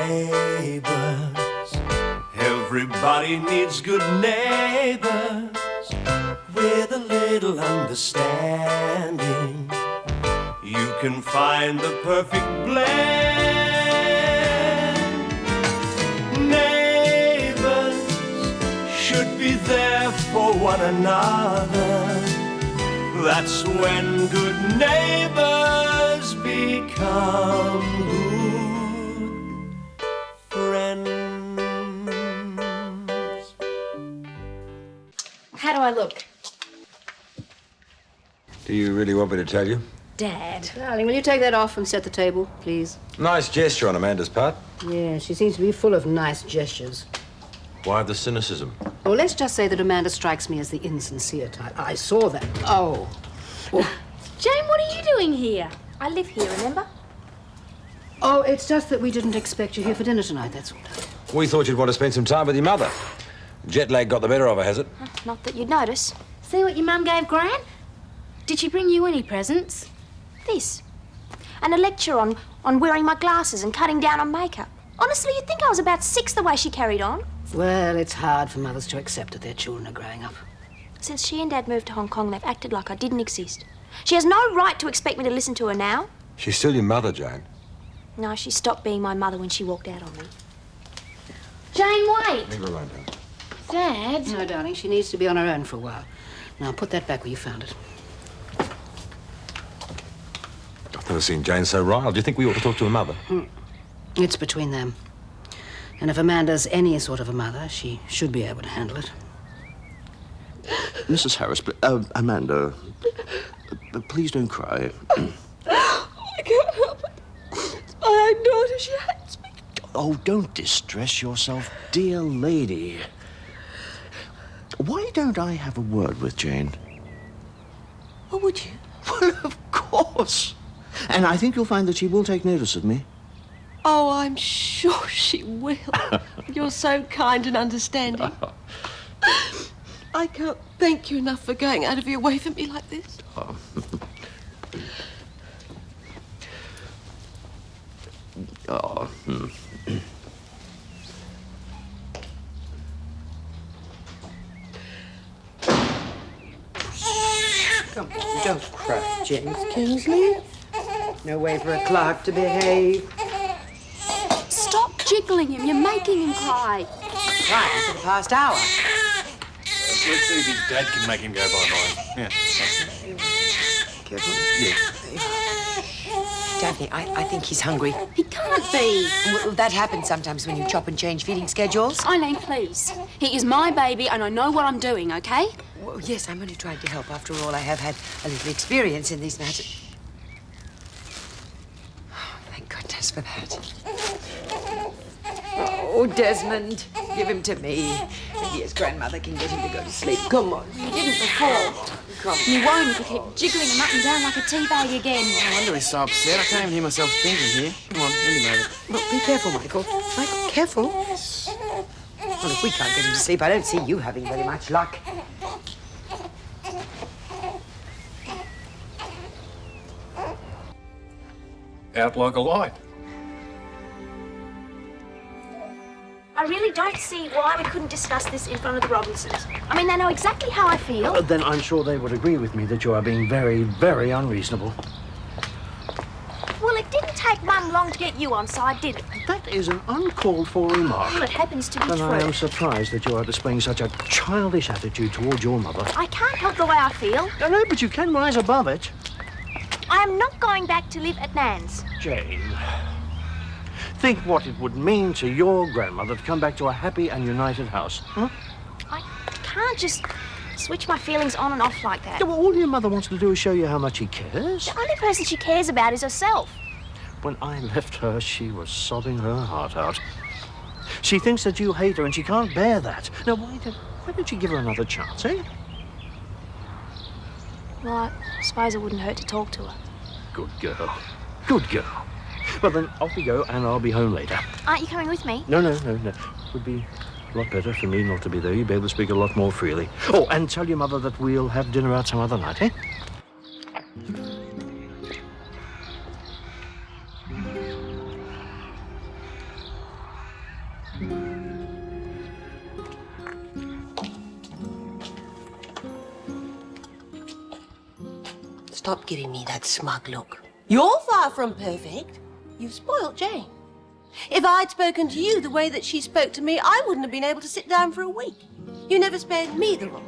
Neighbours, everybody needs good neighbours with a little understanding. You can find the perfect blend. Neighbours should be there for one another. That's when good neighbours become good friends. How do I look? Do you really want me to tell you? Dad. Darling, will you take that off and set the table, please? Nice gesture on Amanda's part. Yeah, she seems to be full of nice gestures. Why the cynicism? Well, let's just say that Amanda strikes me as the insincere type. I saw that. Oh. Jane, what are you doing here? I live here, remember? Oh, it's just that we didn't expect you here for dinner tonight, that's all. We thought you'd want to spend some time with your mother. Jet lag got the better of her, has it? Not that you'd notice. See what your mum gave Gran? Did she bring you any presents? This. And a lecture on wearing my glasses and cutting down on makeup. Honestly, you'd think I was about 6 the way she carried on. Well, it's hard for mothers to accept that their children are growing up. Since she and Dad moved to Hong Kong, they've acted like I didn't exist. She has no right to expect me to listen to her now. She's still your mother, Jane. No, she stopped being my mother when she walked out on me. Jane, wait! Leave her alone, darling. Dad? No, darling, she needs to be on her own for a while. Now, put that back where you found it. I've never seen Jane so riled. Do you think we ought to talk to her mother? It's between them. And if Amanda's any sort of a mother, she should be able to handle it. Mrs. Harris, Amanda, please don't cry. I can't help it. It's my own daughter. She hates me. Oh, don't distress yourself, dear lady. Why don't I have a word with Jane? What would you? Well, of course. And I think you'll find that she will take notice of me. Oh, I'm sure she will. You're so kind and understanding. I can't thank you enough for going out of your way for me like this. Come on, don't cry, James Kingsley. No way for a Clarke to behave. Stop jiggling him. You're making him cry. Crying for the past hour. Let's see if his dad can make him go bye-bye. Yeah. Careful. Yeah. Daphne, I think he's hungry. He can't be. Well, that happens sometimes when you chop and change feeding schedules. Elaine, please. He is my baby and I know what I'm doing, okay? Well, yes, I'm only trying to help. After all, I have had a little experience in these matters. Oh, thank goodness for that. Oh, Desmond, give him to me. Maybe his grandmother can get him to go to sleep. Come on. You didn't before. Come on. You won't if you keep jiggling him up and down like a tea bag again. No wonder he's so upset. I can't even hear myself thinking here. Come on, any moment. Look, be careful, Michael. Michael, careful. Well, if we can't get him to sleep, I don't see you having very much luck. Out like a light. I really don't see why we couldn't discuss this in front of the Robinsons. I mean, they know exactly how I feel. Then I'm sure they would agree with me that you are being very, very unreasonable. Well, it didn't take Mum long to get you on side, did it? That is an uncalled for remark. Well, it happens to be And true. I am surprised that you are displaying such a childish attitude towards your mother. I can't help the way I feel. No, but you can rise above it. I am not going back to live at Nan's. Jane, think what it would mean to your grandmother to come back to a happy and united house. I can't just switch my feelings on and off like that. Yeah, well, all your mother wants to do is show you how much she cares. The only person she cares about is herself. When I left her, she was sobbing her heart out. She thinks that you hate her and she can't bear that. Now, why don't you give her another chance, eh? Well, I suppose it wouldn't hurt to talk to her. Good girl. Good girl. Well, then, off we go, and I'll be home later. Aren't you coming with me? No. It would be a lot better for me not to be there. You'd be able to speak a lot more freely. Oh, and tell your mother that we'll have dinner out some other night, eh? Stop giving me that smug look. You're far from perfect. You've spoilt Jane. If I'd spoken to you the way that she spoke to me, I wouldn't have been able to sit down for a week. You never spared me the role.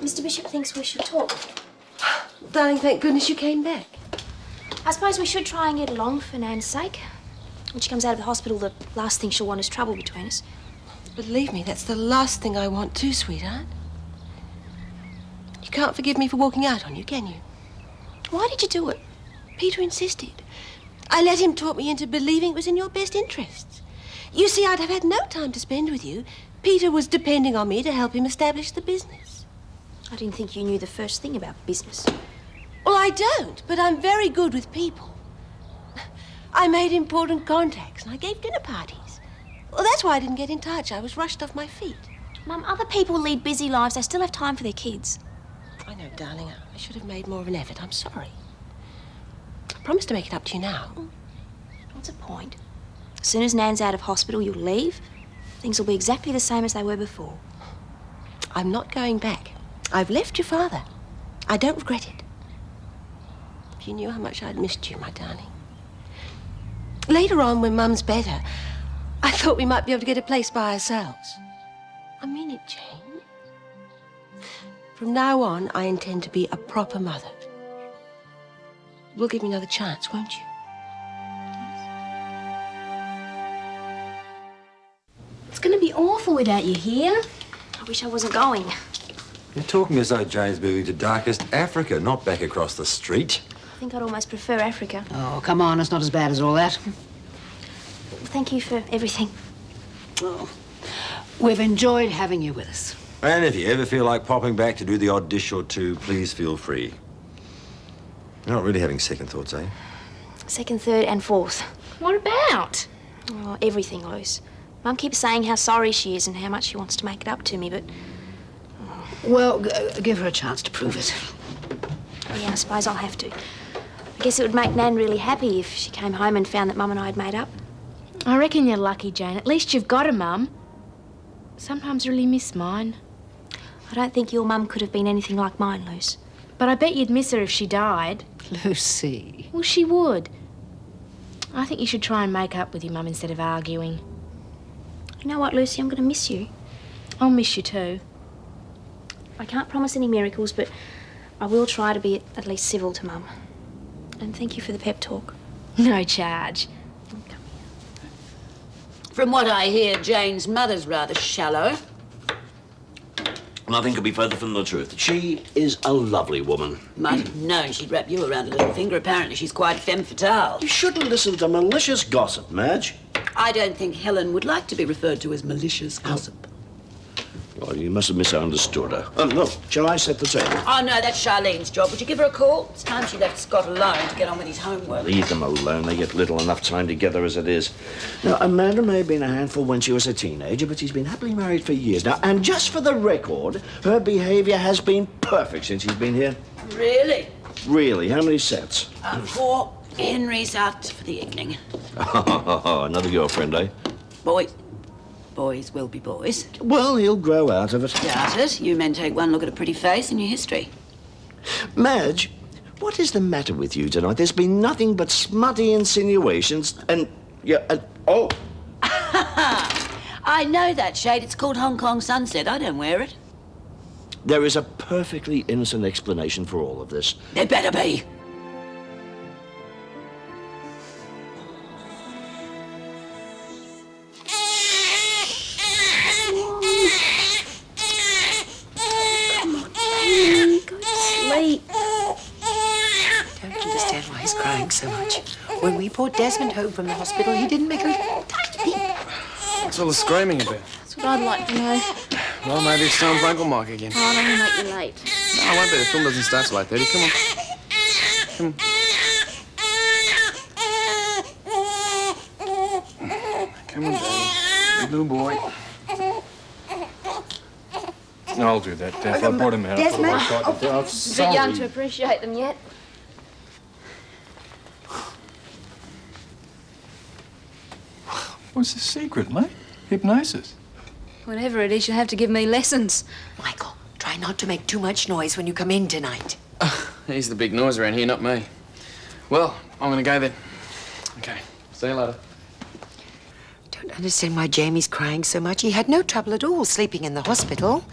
Mr. Bishop thinks we should talk. Darling, thank goodness you came back. I suppose we should try and get along for Nan's sake. When she comes out of the hospital, the last thing she'll want is trouble between us. Believe me, that's the last thing I want too, sweetheart. You can't forgive me for walking out on you, can you? Why did you do it? Peter insisted. I let him talk me into believing it was in your best interests. You see, I'd have had no time to spend with you. Peter was depending on me to help him establish the business. I didn't think you knew the first thing about business. Well, I don't, but I'm very good with people. I made important contacts and I gave dinner parties. Well, that's why I didn't get in touch. I was rushed off my feet. Mum, other people lead busy lives. They still have time for their kids. I know, darling. I should have made more of an effort. I'm sorry. I promise to make it up to you now. What's the point? As soon as Nan's out of hospital, you'll leave. Things will be exactly the same as they were before. I'm not going back. I've left your father. I don't regret it. If you knew how much I'd missed you, my darling. Later on, when Mum's better, I thought we might be able to get a place by ourselves. I mean it, Jane. From now on, I intend to be a proper mother. You'll give me another chance, won't you? It's going to be awful without you here. I wish I wasn't going. You're talking as though Jane's moving to darkest Africa, not back across the street. I think I'd almost prefer Africa. Oh, come on, it's not as bad as all that. Thank you for everything. Oh, we've enjoyed having you with us. And if you ever feel like popping back to do the odd dish or two, please feel free. You're not really having second thoughts, eh? Second, third, and fourth. What about? Oh, everything, Luce. Mum keeps saying how sorry she is and how much she wants to make it up to me, but... Well, give her a chance to prove it. Yeah, I suppose I'll have to. I guess it would make Nan really happy if she came home and found that Mum and I had made up. I reckon you're lucky, Jane. At least you've got a mum. Sometimes really miss mine. I don't think your mum could have been anything like mine, Luce. But I bet you'd miss her if she died. Lucy. Well, she would. I think you should try and make up with your mum instead of arguing. You know what, Lucy? I'm going to miss you. I'll miss you too. I can't promise any miracles, but I will try to be at least civil to Mum. And thank you for the pep talk. No charge. From what I hear, Jane's mother's rather shallow. Nothing could be further from the truth. She is a lovely woman. Might have known she'd wrap you around a little finger. Apparently she's quite femme fatale. You shouldn't listen to malicious gossip, Madge. I don't think Helen would like to be referred to as malicious gossip. Oh, you must have misunderstood her. Look, shall I set the table? Oh, no, that's Charlene's job. Would you give her a call? It's time she left Scott alone to get on with his homework. Leave them alone. They get little enough time together as it is. Now, Amanda may have been a handful when she was a teenager, but she's been happily married for years now. And just for the record, her behaviour has been perfect since she's been here. Really? Really? How many sets? 4. Henry's out for the evening. Another girlfriend, eh? Boys will be boys. Well, he'll grow out of it. Doubt it. You men take one look at a pretty face in your history. Madge, what is the matter with you tonight? There's been nothing but smutty insinuations and... oh! I know that shade. It's called Hong Kong Sunset. I don't wear it. There is a perfectly innocent explanation for all of this. There better be. So much. When we brought Desmond home from the hospital, he didn't make a tiny peep. What's all the screaming about? That's what I'd like to know. Well, maybe it's time Frank will mark again. Oh, I don't want to make you late. No, I won't be. The film doesn't start till 8:30. Come on. Come on, Daddy. Big little boy. No, I'll do that, Daph. I brought him out. Desmond. A bit young to appreciate them yet. What's the secret, mate? Hypnosis. Whatever it is, you'll have to give me lessons. Michael, try not to make too much noise when you come in tonight. He's the big noise around here, not me. Well, I'm gonna go then. Okay, see you later. Don't understand why Jamie's crying so much. He had no trouble at all sleeping in the hospital.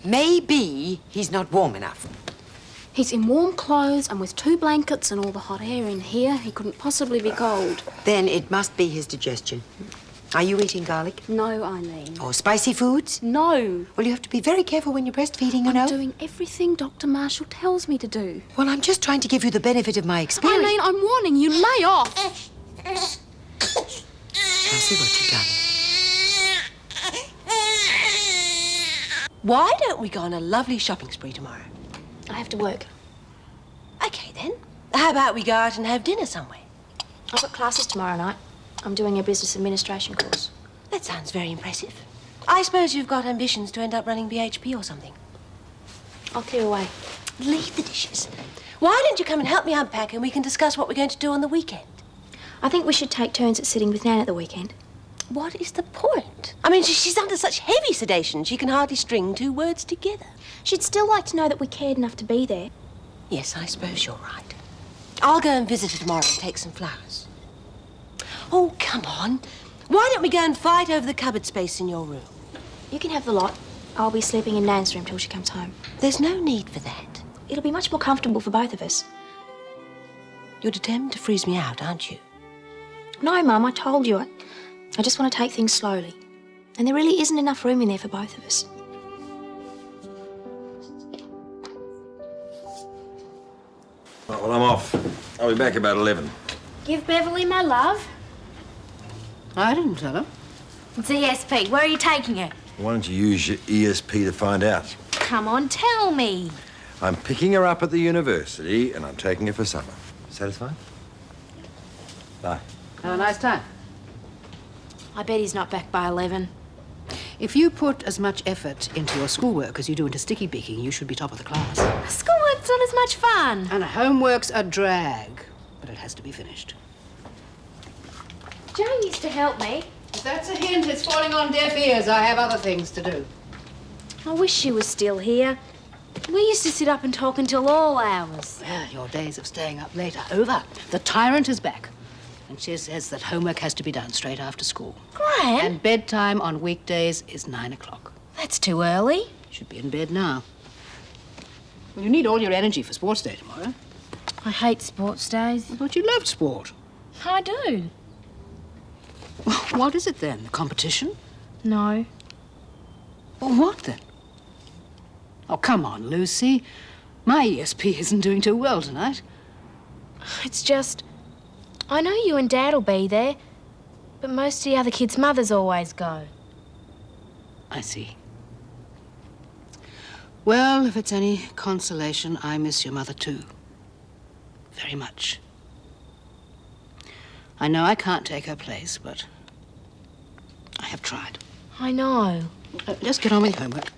Maybe he's not warm enough. He's in warm clothes and with 2 blankets and all the hot air in here. He couldn't possibly be cold. Then it must be his digestion. Are you eating garlic? No, Eileen. Or spicy foods? No. Well, you have to be very careful when you're breastfeeding, you know. I'm doing everything Dr. Marshall tells me to do. Well, I'm just trying to give you the benefit of my experience. Eileen, I'm warning you. Lay off. I see what you've done. Why don't we go on a lovely shopping spree tomorrow? I have to work. Okay, then. How about we go out and have dinner somewhere? I've got classes tomorrow night. I'm doing a business administration course. That sounds very impressive. I suppose you've got ambitions to end up running BHP or something. I'll clear away. Leave the dishes. Why don't you come and help me unpack and we can discuss what we're going to do on the weekend? I think we should take turns at sitting with Nan at the weekend. What is the point? I mean, she's under such heavy sedation she can hardly string 2 words together. She'd still like to know that we cared enough to be there. Yes, I suppose you're right. I'll go and visit her tomorrow and take some flowers. Oh, come on. Why don't we go and fight over the cupboard space in your room? You can have the lot. I'll be sleeping in Nan's room till she comes home. There's no need for that. It'll be much more comfortable for both of us. You're determined to freeze me out, aren't you? No, Mum, I told you. I just want to take things slowly. And there really isn't enough room in there for both of us. Right, well, I'm off. I'll be back about 11. Give Beverly my love. I didn't tell her. It's ESP. Where are you taking her? Why don't you use your ESP to find out? Come on, tell me. I'm picking her up at the university and I'm taking her for supper. Satisfied? Bye. Have a nice time. I bet he's not back by 11. If you put as much effort into your schoolwork as you do into sticky picking, you should be top of the class. Schoolwork's not as much fun. And homework's a drag, but it has to be finished. Jane used to help me. If that's a hint, it's falling on deaf ears. I have other things to do. I wish she was still here. We used to sit up and talk until all hours. Well, your days of staying up late are over. The tyrant is back. And she says that homework has to be done straight after school. Gran? And bedtime on weekdays is 9 o'clock. That's too early. Should be in bed now. Well, you need all your energy for sports day tomorrow. I hate sports days. I thought you loved sport. I do. Well, what is it then? The competition? No. Well, what then? Oh, come on, Lucy. My ESP isn't doing too well tonight. It's just... I know you and Dad'll be there, but most of the other kids' mothers always go. I see. Well, if it's any consolation, I miss your mother too. Very much. I know I can't take her place, but I have tried. I know. Just get on with your homework.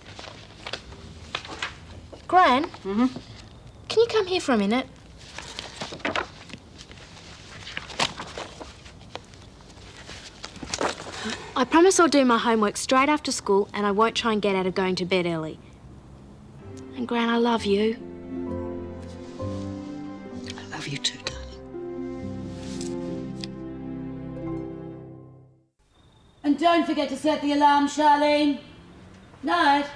Gran? Mm-hmm. Can you come here for a minute? I promise I'll do my homework straight after school and I won't try and get out of going to bed early. And Gran, I love you. I love you too, darling. And don't forget to set the alarm, Charlene. Night.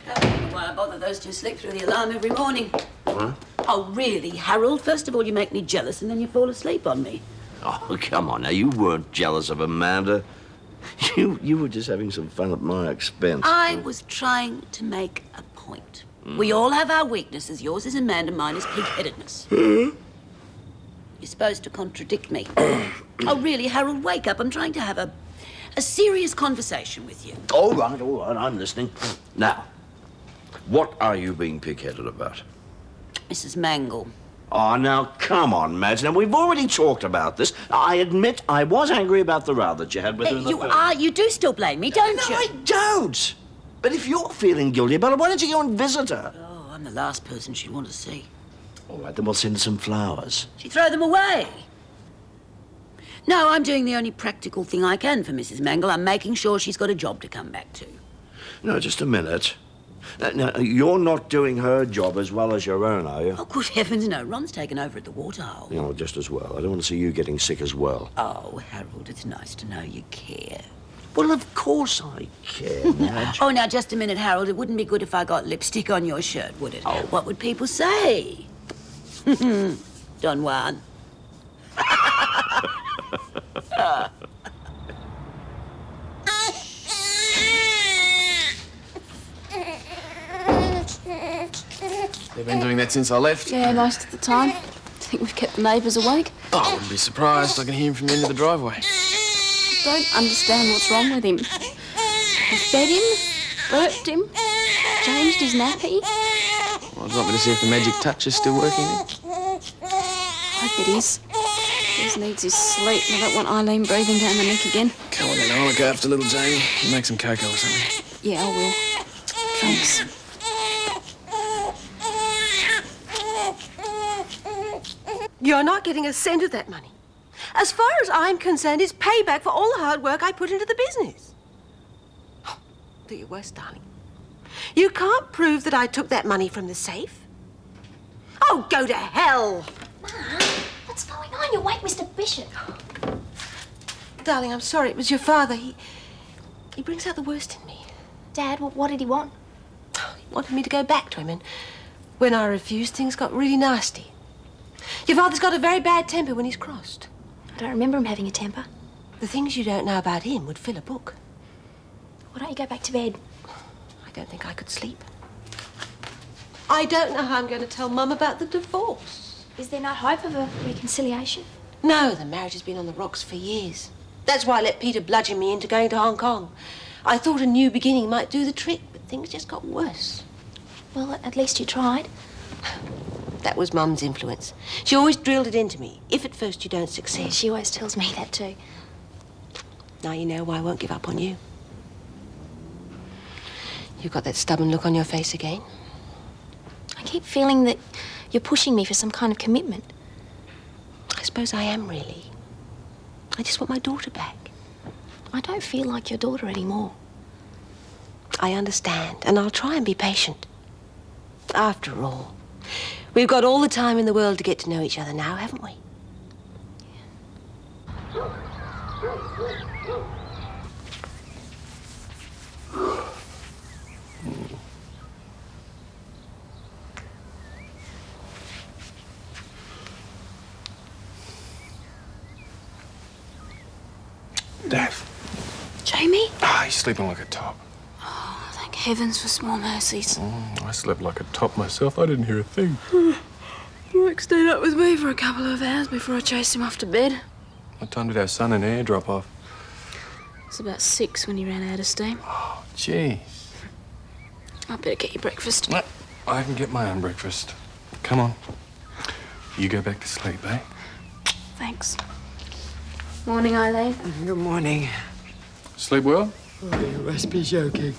Can't think why I bother those 2 slick through the alarm every morning. Huh? Oh, really, Harold? First of all, you make me jealous and then you fall asleep on me. Oh, come on now. You weren't jealous of Amanda. You were just having some fun at my expense. I was trying to make a point. We all have our weaknesses. Yours is Amanda, mine is pig-headedness. You're supposed to contradict me. Oh, really, Harold, wake up. I'm trying to have a serious conversation with you. All right, I'm listening. Now, what are you being pig-headed about? Mrs. Mangle. Oh, now, come on, Madge. Now, we've already talked about this. I admit I was angry about the row that you had with her in the first. You do still blame me, don't you? No, I don't. But if you're feeling guilty about it, why don't you go and visit her? Oh, I'm the last person she'd want to see. All right, then we'll send her some flowers. She'd throw them away. No, I'm doing the only practical thing I can for Mrs. Mangle. I'm making sure she's got a job to come back to. No, just a minute. Now, you're not doing her job as well as your own, are you? Oh, good heavens, no. Ron's taken over at the Waterhole. You know, just as well. I don't want to see you getting sick as well. Oh, Harold, it's nice to know you care. Well, of course I care, Madge. Oh, now, just a minute, Harold. It wouldn't be good if I got lipstick on your shirt, would it? Oh. What would people say? Don Juan. They've been doing that since I left. Yeah, most of the time. Think we've kept the neighbours awake? Oh, I wouldn't be surprised. I can hear him from the end of the driveway. Don't understand what's wrong with him. I've fed him, burped him, changed his nappy. Well, do you want me to see if the magic touch is still working then? I hope it is. He just needs his sleep, and I don't want Eileen breathing down the neck again. Come on then, I'll look after little Jamie. You make some cocoa or something. Yeah, I will. Thanks. You're not getting a cent of that money. As far as I'm concerned, it's payback for all the hard work I put into the business. Do your worst, darling. You can't prove that I took that money from the safe. Oh, go to hell! Ma, what's going on? You wake Mr. Bishop. Darling, I'm sorry. It was your father. He brings out the worst in me. Dad, what did he want? He wanted me to go back to him, and when I refused, things got really nasty. Your father's got a very bad temper when he's crossed. I don't remember him having a temper. The things you don't know about him would fill a book. Why don't you go back to bed? I don't think I could sleep. I don't know how I'm going to tell Mum about the divorce. Is there no hope of a reconciliation? No, the marriage has been on the rocks for years. That's why I let Peter bludgeon me into going to Hong Kong. I thought a new beginning might do the trick, but things just got worse. Well, at least you tried. That was Mum's influence. She always drilled it into me. If at first you don't succeed. Yeah, she always tells me that too. Now you know why I won't give up on you. You've got that stubborn look on your face again. I keep feeling that you're pushing me for some kind of commitment. I suppose I am, really. I just want my daughter back. I don't feel like your daughter anymore. I understand, and I'll try and be patient. After all, we've got all the time in the world to get to know each other now, haven't we? Daph. Jamie? Ah, he's sleeping like a top. Oh, thank heavens for small mercies. I slept like a top myself. I didn't hear a thing. Rick stayed up with me for a couple of hours before I chased him off to bed. What time did our son and heir drop off? It was about 6 when he ran out of steam. Oh, gee. I better get you breakfast. No, I can get my own breakfast. Come on. You go back to sleep, eh? Thanks. Morning, Eileen. Good morning. Sleep well? Oh, you must be joking.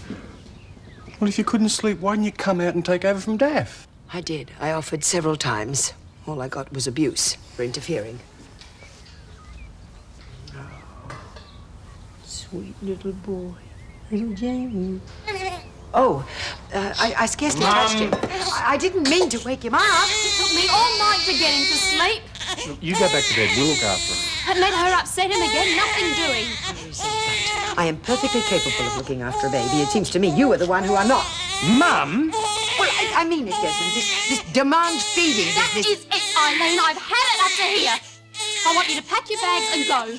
Well, if you couldn't sleep, why didn't you come out and take over from Daph? I did. I offered several times. All I got was abuse for interfering. Oh, sweet little boy. Little Jamie. Oh, I scarcely touched him. I didn't mean to wake him up. It took me all night to get him to sleep. Look, you go back to bed. We'll look after him. Hadn't let her upset him again. Nothing doing. I am perfectly capable of looking after a baby. It seems to me you are the one who are not. Mum! Well, I mean it, Desmond. This demand feeding That business. is it, Eileen. I've had it up to here. I want you to pack your bags and go.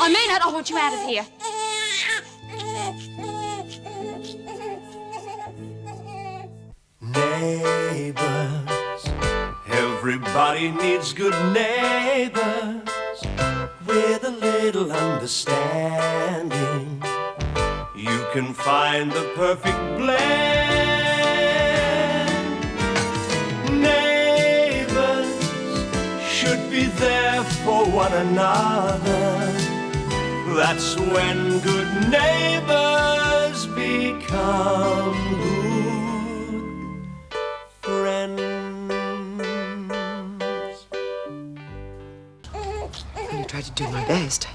I mean it. I want you out of here. Neighbours, everybody needs good neighbours with a little understanding. You can find the perfect blend. Neighbours should be there for one another. That's when good neighbours become good friends. only tried to do my best.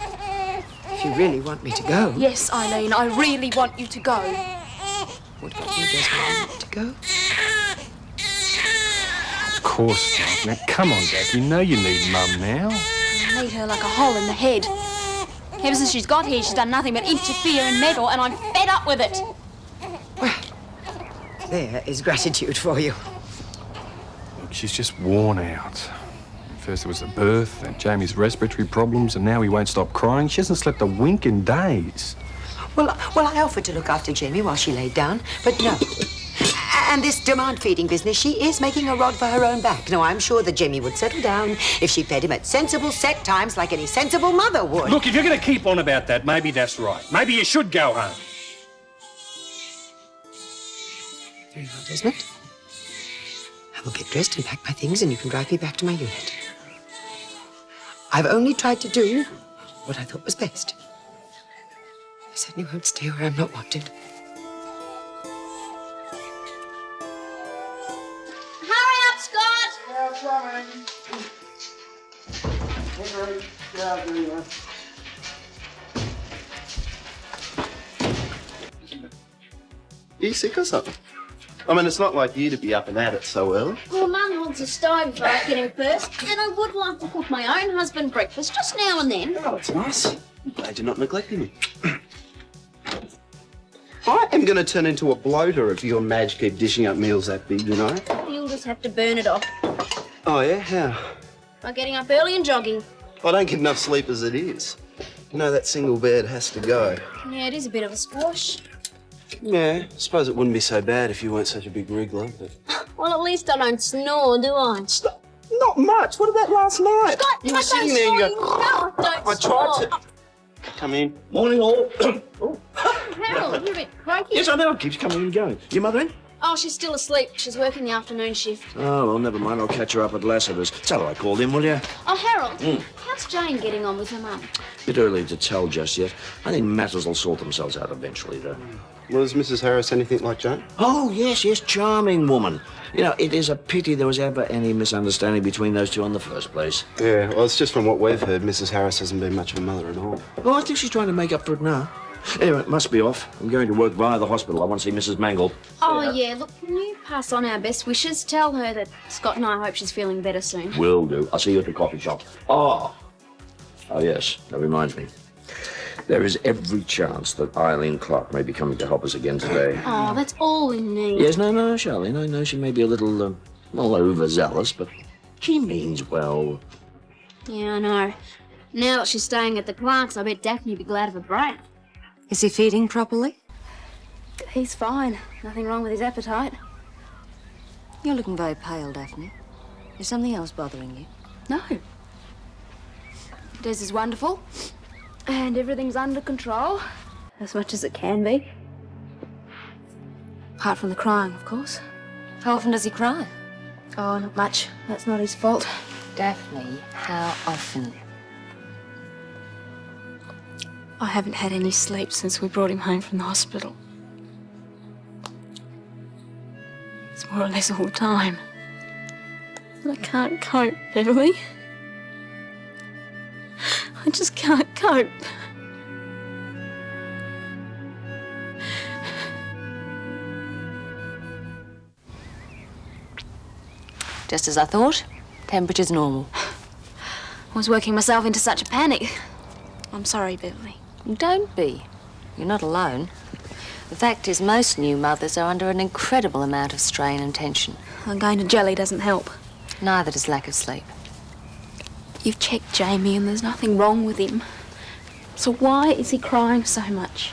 If you really want me to go... Yes, Eileen, I really want you to go. What about you, Desmond? Want to go? Of course not. Now, come on, Dad. You know you need Mum now. I need her like a hole in the head. Ever since she's got here, she's done nothing but interfere and meddle, and I'm fed up with it. Well, there is gratitude for you. Look, she's just worn out. First it was the birth, then Jamie's respiratory problems, and now he won't stop crying. She hasn't slept a wink in days. Well, I offered to look after Jamie while she laid down, but no. And this demand-feeding business, she is making a rod for her own back. No, I'm sure that Jamie would settle down if she fed him at sensible set times like any sensible mother would. Look, if you're going to keep on about that, maybe that's right. Maybe you should go home. Very well, Desmond. I will get dressed and pack my things and you can drive me back to my unit. I've only tried to do what I thought was best. I certainly won't stay where I'm not wanted. Hurry up, Scott! Are you sick or something? I mean, it's not like you to be up and at it so early. Well, Mum wants a stove if I get in first, and I would like to cook my own husband breakfast just now and then. Oh, it's nice. I'm glad you're not neglecting me. I am going to turn into a bloater if you and Madge keep dishing up meals that big, you know. You'll just have to burn it off Oh, yeah? How? by getting up early and jogging. I don't get enough sleep as it is. You know, that single bed has to go. Yeah, it is a bit of a squash. Yeah, I suppose it wouldn't be so bad if you weren't such a big wriggler, but... Well, at least I don't snore, do I? Not much. What about last night? Scott, you I were sitting don't there and you snore, go... you know I don't I tried snore. to... Come in. Morning, all. Harold, you're a bit croaky. Yes, I know. It keeps coming and going. Your mother in? Oh, she's still asleep. She's working the afternoon shift. Oh, well, never mind. I'll catch her up at Lassiter's. Tell her I called in, will you? Oh, Harold, how's Jane getting on with her mum? Bit early to tell just yet. I think matters will sort themselves out eventually, though. Was Mrs. Harris anything like Jane? Oh, yes, charming woman. You know, it is a pity there was ever any misunderstanding between those two in the first place. Yeah, well, it's just from what we've heard, Mrs. Harris hasn't been much of a mother at all. Well, I think she's trying to make up for it now. Anyway, it must be off. I'm going to work via the hospital. I want to see Mrs. Mangle. Oh, yeah. Look, can you pass on our best wishes? Tell her that Scott and I hope she's feeling better soon. Will do. I'll see you at the coffee shop. Oh, yes, that reminds me. There is every chance that Eileen Clarke may be coming to help us again today. Oh, that's all we need. Yes, no, Charlene. I know she may be a little, overzealous, but she means well. Yeah, I know. Now that she's staying at the Clarkes, I bet Daphne would be glad of a break. Is he feeding properly? He's fine. Nothing wrong with his appetite. You're looking very pale, Daphne. Is something else bothering you? No. Des is wonderful. And everything's under control. As much as it can be. Apart from the crying, of course. How often does he cry? Oh, not much. That's not his fault. Daphne, how often? I haven't had any sleep since we brought him home from the hospital. It's more or less all the time. But I can't cope, Beverly. I just can't cope. Just as I thought. Temperature's normal. I was working myself into such a panic. I'm sorry, Beverly. Don't be. You're not alone. The fact is, most new mothers are under an incredible amount of strain and tension. And going to jelly doesn't help. Neither does lack of sleep. You've checked Jamie and there's nothing wrong with him. So why is he crying so much?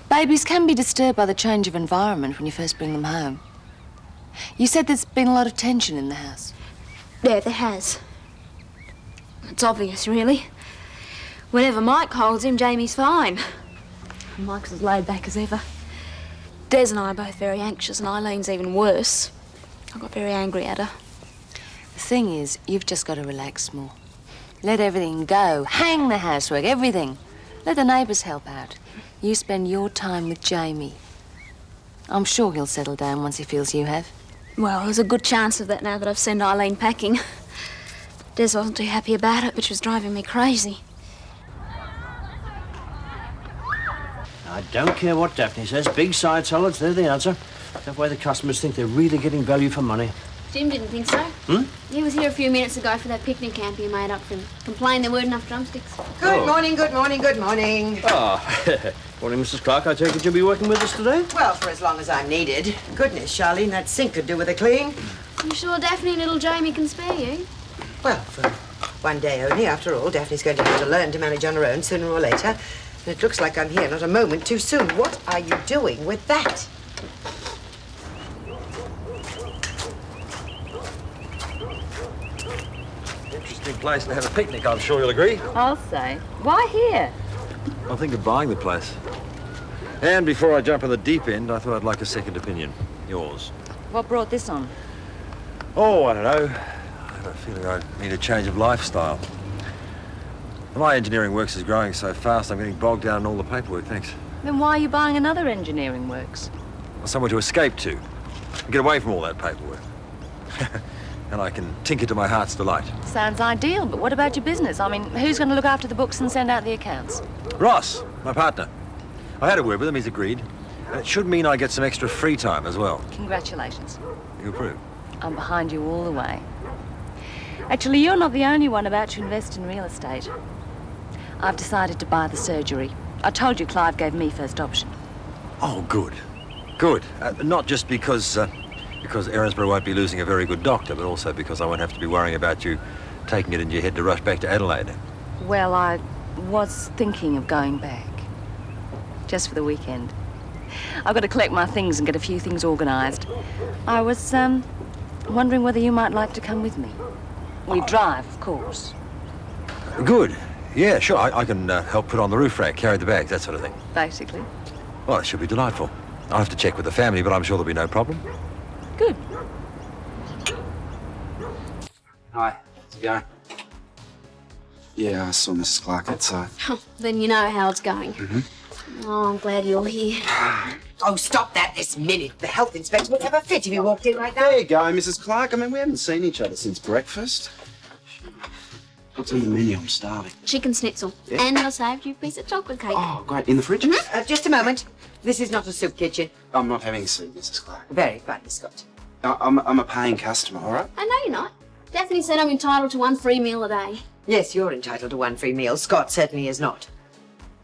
Babies can be disturbed by the change of environment when you first bring them home. You said there's been a lot of tension in the house. Yeah, there has. It's obvious, really. Whenever Mike holds him, Jamie's fine. Mike's as laid back as ever. Des and I are both very anxious, and Eileen's even worse. I got very angry at her. The thing is, you've just got to relax more. Let everything go. Hang the housework, everything. Let the neighbours help out. You spend your time with Jamie. I'm sure he'll settle down once he feels you have. Well, there's a good chance of that now that I've sent Eileen packing. Des wasn't too happy about it, which was driving me crazy. I don't care what Daphne says. Big side salads, they're the answer. That way the customers think they're really getting value for money. Jim didn't think so. He was here a few minutes ago for that picnic camp you made up for him. Complained there weren't enough drumsticks. Good morning, good morning, good morning. Morning, Mrs. Clarke. I take it you'll be working with us today? Well, for as long as I'm needed. Goodness, Charlene, that sink could do with a clean. You sure Daphne and little Jamie can spare you? Well, for one day only, after all, Daphne's going to have to learn to manage on her own sooner or later. And it looks like I'm here not a moment too soon. What are you doing with that? Interesting place to have a picnic, I'm sure you'll agree. I'll say. Why here? I think of buying the place. And before I jump in the deep end, I thought I'd like a second opinion. Yours. What brought this on? Oh, I don't know. I have a feeling I need a change of lifestyle. My engineering works is growing so fast, I'm getting bogged down in all the paperwork, thanks. Then why are you buying another engineering works? Somewhere to escape to. Get away from all that paperwork. And I can tinker to my heart's delight. Sounds ideal, but what about your business? I mean, who's going to look after the books and send out the accounts? Ross, my partner. I had a word with him, he's agreed. And it should mean I get some extra free time as well. Congratulations. You approve? I'm behind you all the way. Actually, you're not the only one about to invest in real estate. I've decided to buy the surgery. I told you Clive gave me first option. Oh, good. Good. Not just because Erinsborough won't be losing a very good doctor, but also because I won't have to be worrying about you taking it into your head to rush back to Adelaide. Well, I was thinking of going back. Just for the weekend. I've got to collect my things and get a few things organised. I was, wondering whether you might like to come with me. We drive, of course. Good. Yeah, sure. I can help put on the roof rack, carry the bags, that sort of thing. Basically. Well, it should be delightful. I'll have to check with the family, but I'm sure there'll be no problem. Good. Hi, how's it going? Yeah, I saw Mrs. Clarke outside. Then you know how it's going. Oh, I'm glad you're here. Oh, stop that this minute. The health inspector would have a fit if you walked in right now. There you go, Mrs. Clarke. I mean, we haven't seen each other since breakfast. What's on the menu? I'm starving. Chicken schnitzel. Yeah. And I saved you a piece of chocolate cake. Oh, great. In the fridge? Just a moment. This is not a soup kitchen. I'm not having soup, Mrs. Clarke. Very funny, Scott. I'm a paying customer, all right? I know you're not. Daphne said I'm entitled to one free meal a day. Yes, you're entitled to one free meal. Scott certainly is not.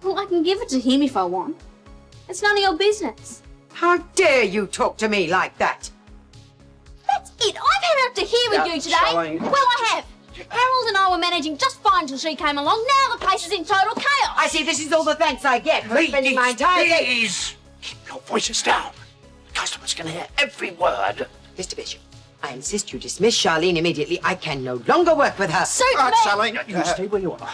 Well, I can give it to him if I want. It's none of your business. How dare you talk to me like that? That's it. I've had enough to hear with you today. Charlene. Well, I have. Harold and I were managing just fine till she came along. Now the place is in total chaos. I see this is all the thanks I get for spending my entire day. Please! Keep your voices down. The customers can hear every word. Mr. Bishop, I insist you dismiss Charlene immediately. I can no longer work with her. Charlene, you stay where you are.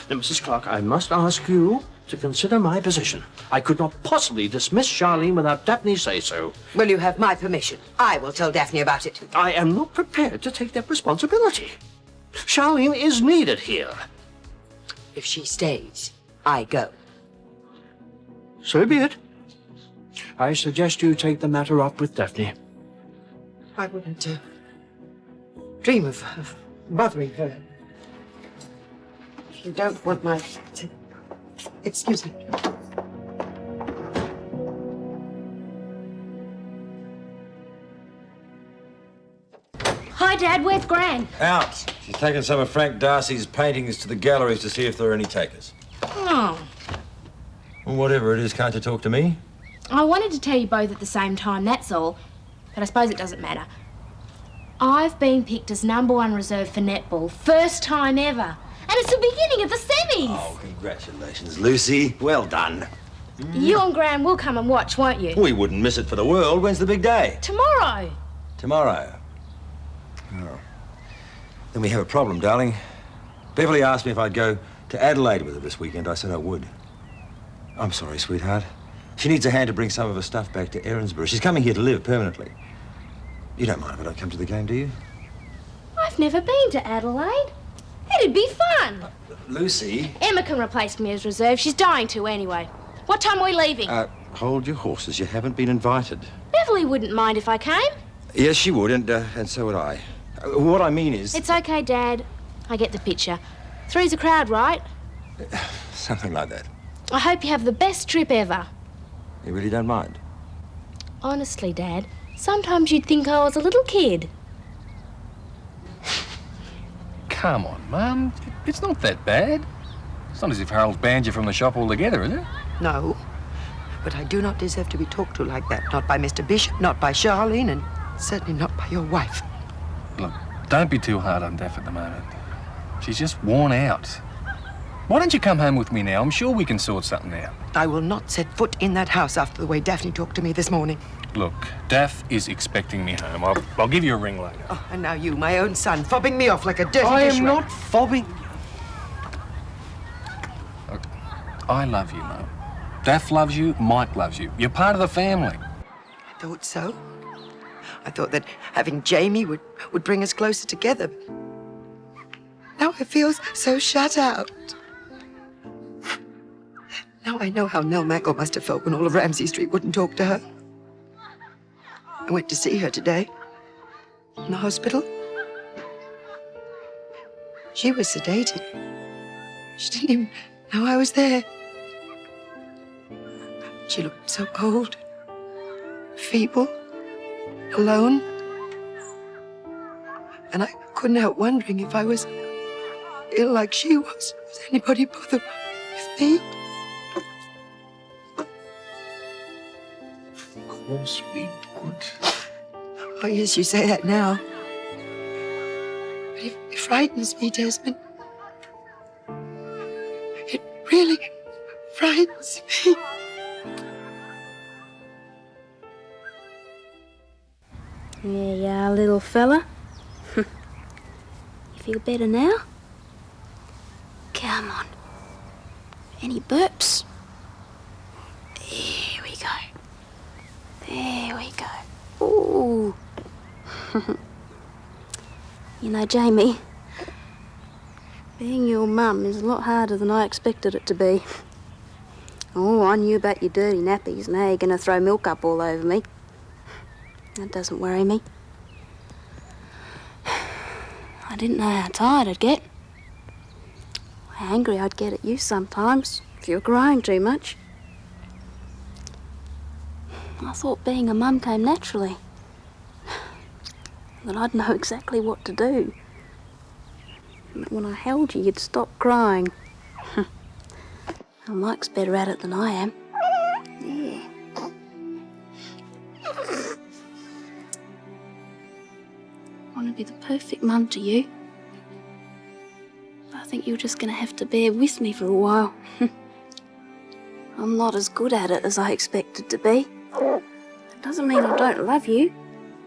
Now, Mrs. Clarke, I must ask you to consider my position. I could not possibly dismiss Charlene without Daphne say so. Well, you have my permission. I will tell Daphne about it. I am not prepared to take that responsibility. Charlene is needed here. If she stays, I go. So be it. I suggest you take the matter up with Daphne. I wouldn't dream of bothering her. You don't want my... Excuse me. Hi, Dad. Where's Gran? Out. She's taken some of Frank Darcy's paintings to the galleries to see if there are any takers. Oh. Well, whatever it is, can't you talk to me? I wanted to tell you both at the same time, that's all. But I suppose it doesn't matter. I've been picked as #1 reserve for netball. First time ever. And it's the beginning of the semis. Oh, congratulations, Lucy. Well done. You and Gran will come and watch, won't you? We wouldn't miss it for the world. When's the big day? Tomorrow. Tomorrow. Oh. Then we have a problem, darling. Beverly asked me if I'd go to Adelaide with her this weekend. I said I would. I'm sorry, sweetheart. She needs a hand to bring some of her stuff back to Erinsborough. She's coming here to live permanently. You don't mind if I don't come to the game, do you? I've never been to Adelaide. It'd be fun. Lucy? Emma can replace me as reserve. She's dying to anyway. What time are we leaving? Hold your horses. You haven't been invited. Beverly wouldn't mind if I came. Yes, she would, and so would I. What I mean is... It's okay, Dad. I get the picture. Three's a crowd, right? Something like that. I hope you have the best trip ever. You really don't mind? Honestly, Dad, sometimes you'd think I was a little kid. Come on, Mum. It's not that bad. It's not as if Harold's banned you from the shop altogether, is it? No, but I do not deserve to be talked to like that. Not by Mr. Bishop, not by Charlene, and certainly not by your wife. Look, don't be too hard on Daph at the moment. She's just worn out. Why don't you come home with me now? I'm sure we can sort something out. I will not set foot in that house after the way Daphne talked to me this morning. Look, Daph is expecting me home. I'll give you a ring later. Oh, and now you, my own son, fobbing me off like a dirty I am dishwasher. not fobbing. Look, I love you, Mum. Daph loves you, Mike loves you. You're part of the family. I thought so. I thought that having Jamie would bring us closer together. Now I feel so shut out. Now I know how Nell Mackle must have felt when all of Ramsay Street wouldn't talk to her. I went to see her today in the hospital. She was sedated. She didn't even know I was there. She looked so old, feeble, alone. And I couldn't help wondering if I was ill like she was. Was anybody bothered with me? Of course we would. Oh, yes, you say that now. But it frightens me, Desmond. It really frightens me. There you are, little fella. You feel better now? Come on. Any burps? There we go. There we go. Ooh. You know, Jamie, being your mum is a lot harder than I expected it to be. Oh, I knew about your dirty nappies, now you're going to throw milk up all over me. That doesn't worry me. I didn't know how tired I'd get. How angry I'd get at you sometimes if you were crying too much. I thought being a mum came naturally. That I'd know exactly what to do. And that when I held you, you'd stop crying. Well, Mike's better at it than I am. Yeah. I want to be the perfect mum to you. I think you're just going to have to bear with me for a while. I'm not as good at it as I expected to be. It doesn't mean I don't love you.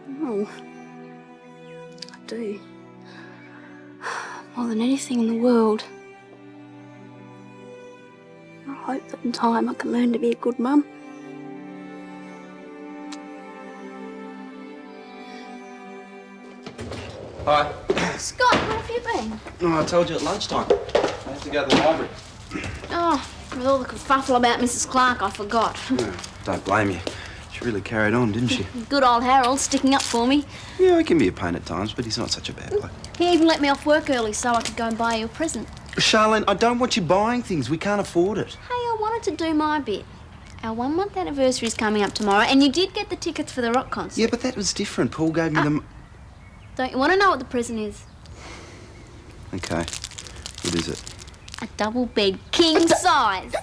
No. I do. More than anything in the world. I hope that in time I can learn to be a good mum. Hi. Scott, where have you been? Oh, I told you at lunchtime. I have to go to the library. Oh, with all the kerfuffle about Mrs. Clarke, I forgot. Yeah, don't blame you. She really carried on, didn't she? Good old Harold sticking up for me. Yeah, he can be a pain at times, but he's not such a bad bloke. He even let me off work early so I could go and buy you a present. Charlene, I don't want you buying things. We can't afford it. Hey, I wanted to do my bit. Our 1 month anniversary is coming up tomorrow, and you did get the tickets for the rock concert. Yeah, but that was different. Paul gave me them. Don't you want to know what the present is? Okay. What is it? A double bed, king size.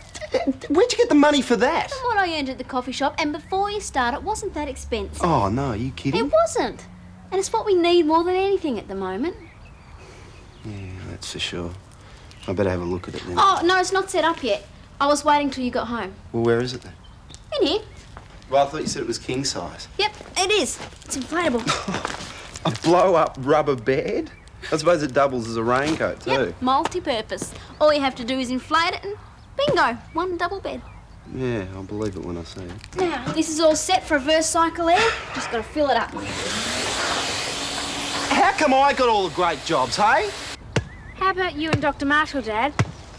Where'd you get the money for that? From what I earned at the coffee shop, and before you start, it wasn't that expensive. Oh, no, are you kidding? It wasn't. And it's what we need more than anything at the moment. Yeah, that's for sure. I better have a look at it then. Oh, no, it's not set up yet. I was waiting till you got home. Well, where is it then? In here. Well, I thought you said it was king size. Yep, it is. It's inflatable. A blow-up rubber bed? I suppose it doubles as a raincoat, too. Yep, multi-purpose. All you have to do is inflate it and bingo, one double bed. Yeah, I'll believe it when I see it. Now, this is all set for reverse cycle air. Just got to fill it up. How come I got all the great jobs, hey? How about you and Dr. Marshall, Dad?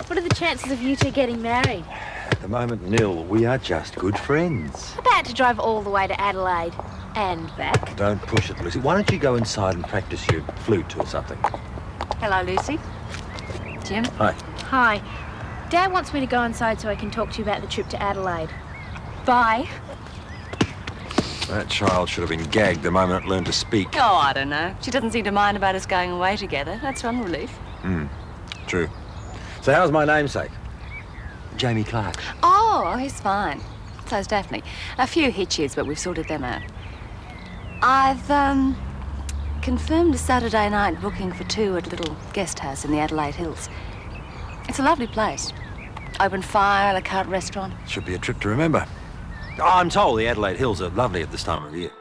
What are the chances of you two getting married? At the moment, nil. We are just good friends. About to drive all the way to Adelaide and back. Don't push it, Lucy. Why don't you go inside and practice your flute or something? Hello, Lucy. Jim. Hi. Hi. Dad wants me to go inside so I can talk to you about the trip to Adelaide. Bye. That child should have been gagged the moment it learned to speak. Oh, I don't know. She doesn't seem to mind about us going away together. That's one relief. True. So how's my namesake? Jamie Clarke. Oh, he's fine. So's Daphne. A few hitches, but we've sorted them out. I've, confirmed a Saturday night booking for 2 at a little guest house in the Adelaide Hills. It's a lovely place. Open fire, a la carte restaurant. Should be a trip to remember. Oh, I'm told the Adelaide Hills are lovely at this time of year.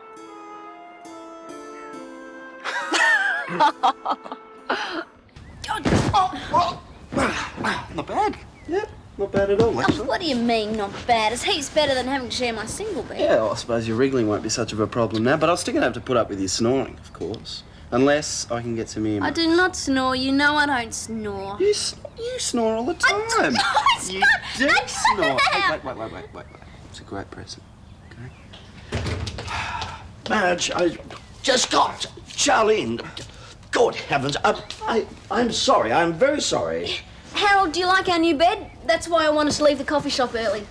Not bad. Yep, not bad at all, actually. What do you mean, not bad? It's heaps better than having to share my single bed. Yeah, well, I suppose your wriggling won't be such of a problem now, but I'll still gonna have to put up with your snoring, of course. Unless I can get some ear I do not snore. You know I don't snore. You snore all the time. You do snore. Hey, wait. It's a great present. Okay? Madge, I just got Charlene. Good heavens. I'm sorry. I'm very sorry. Harold, do you like our new bed? That's why I want us to leave the coffee shop early.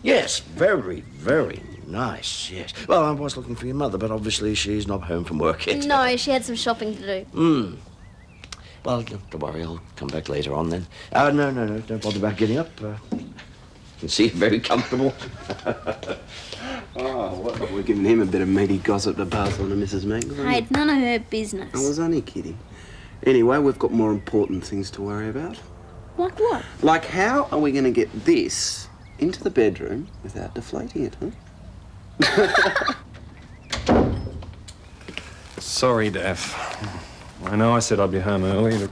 Yes, very, very nice, yes. Well, I was looking for your mother, but obviously she's not home from work yet. No, she had some shopping to do. Well, don't worry, I'll come back later on then. No, don't bother about getting up. You can see you're very comfortable. What? We're giving him a bit of meaty gossip to pass on to Mrs. Mangle. Hey, it's none of her business. I was only kidding. Anyway, we've got more important things to worry about. Like what? Like how are we going to get this into the bedroom without deflating it, huh? Sorry, Daph. I know I said I'd be home early, but...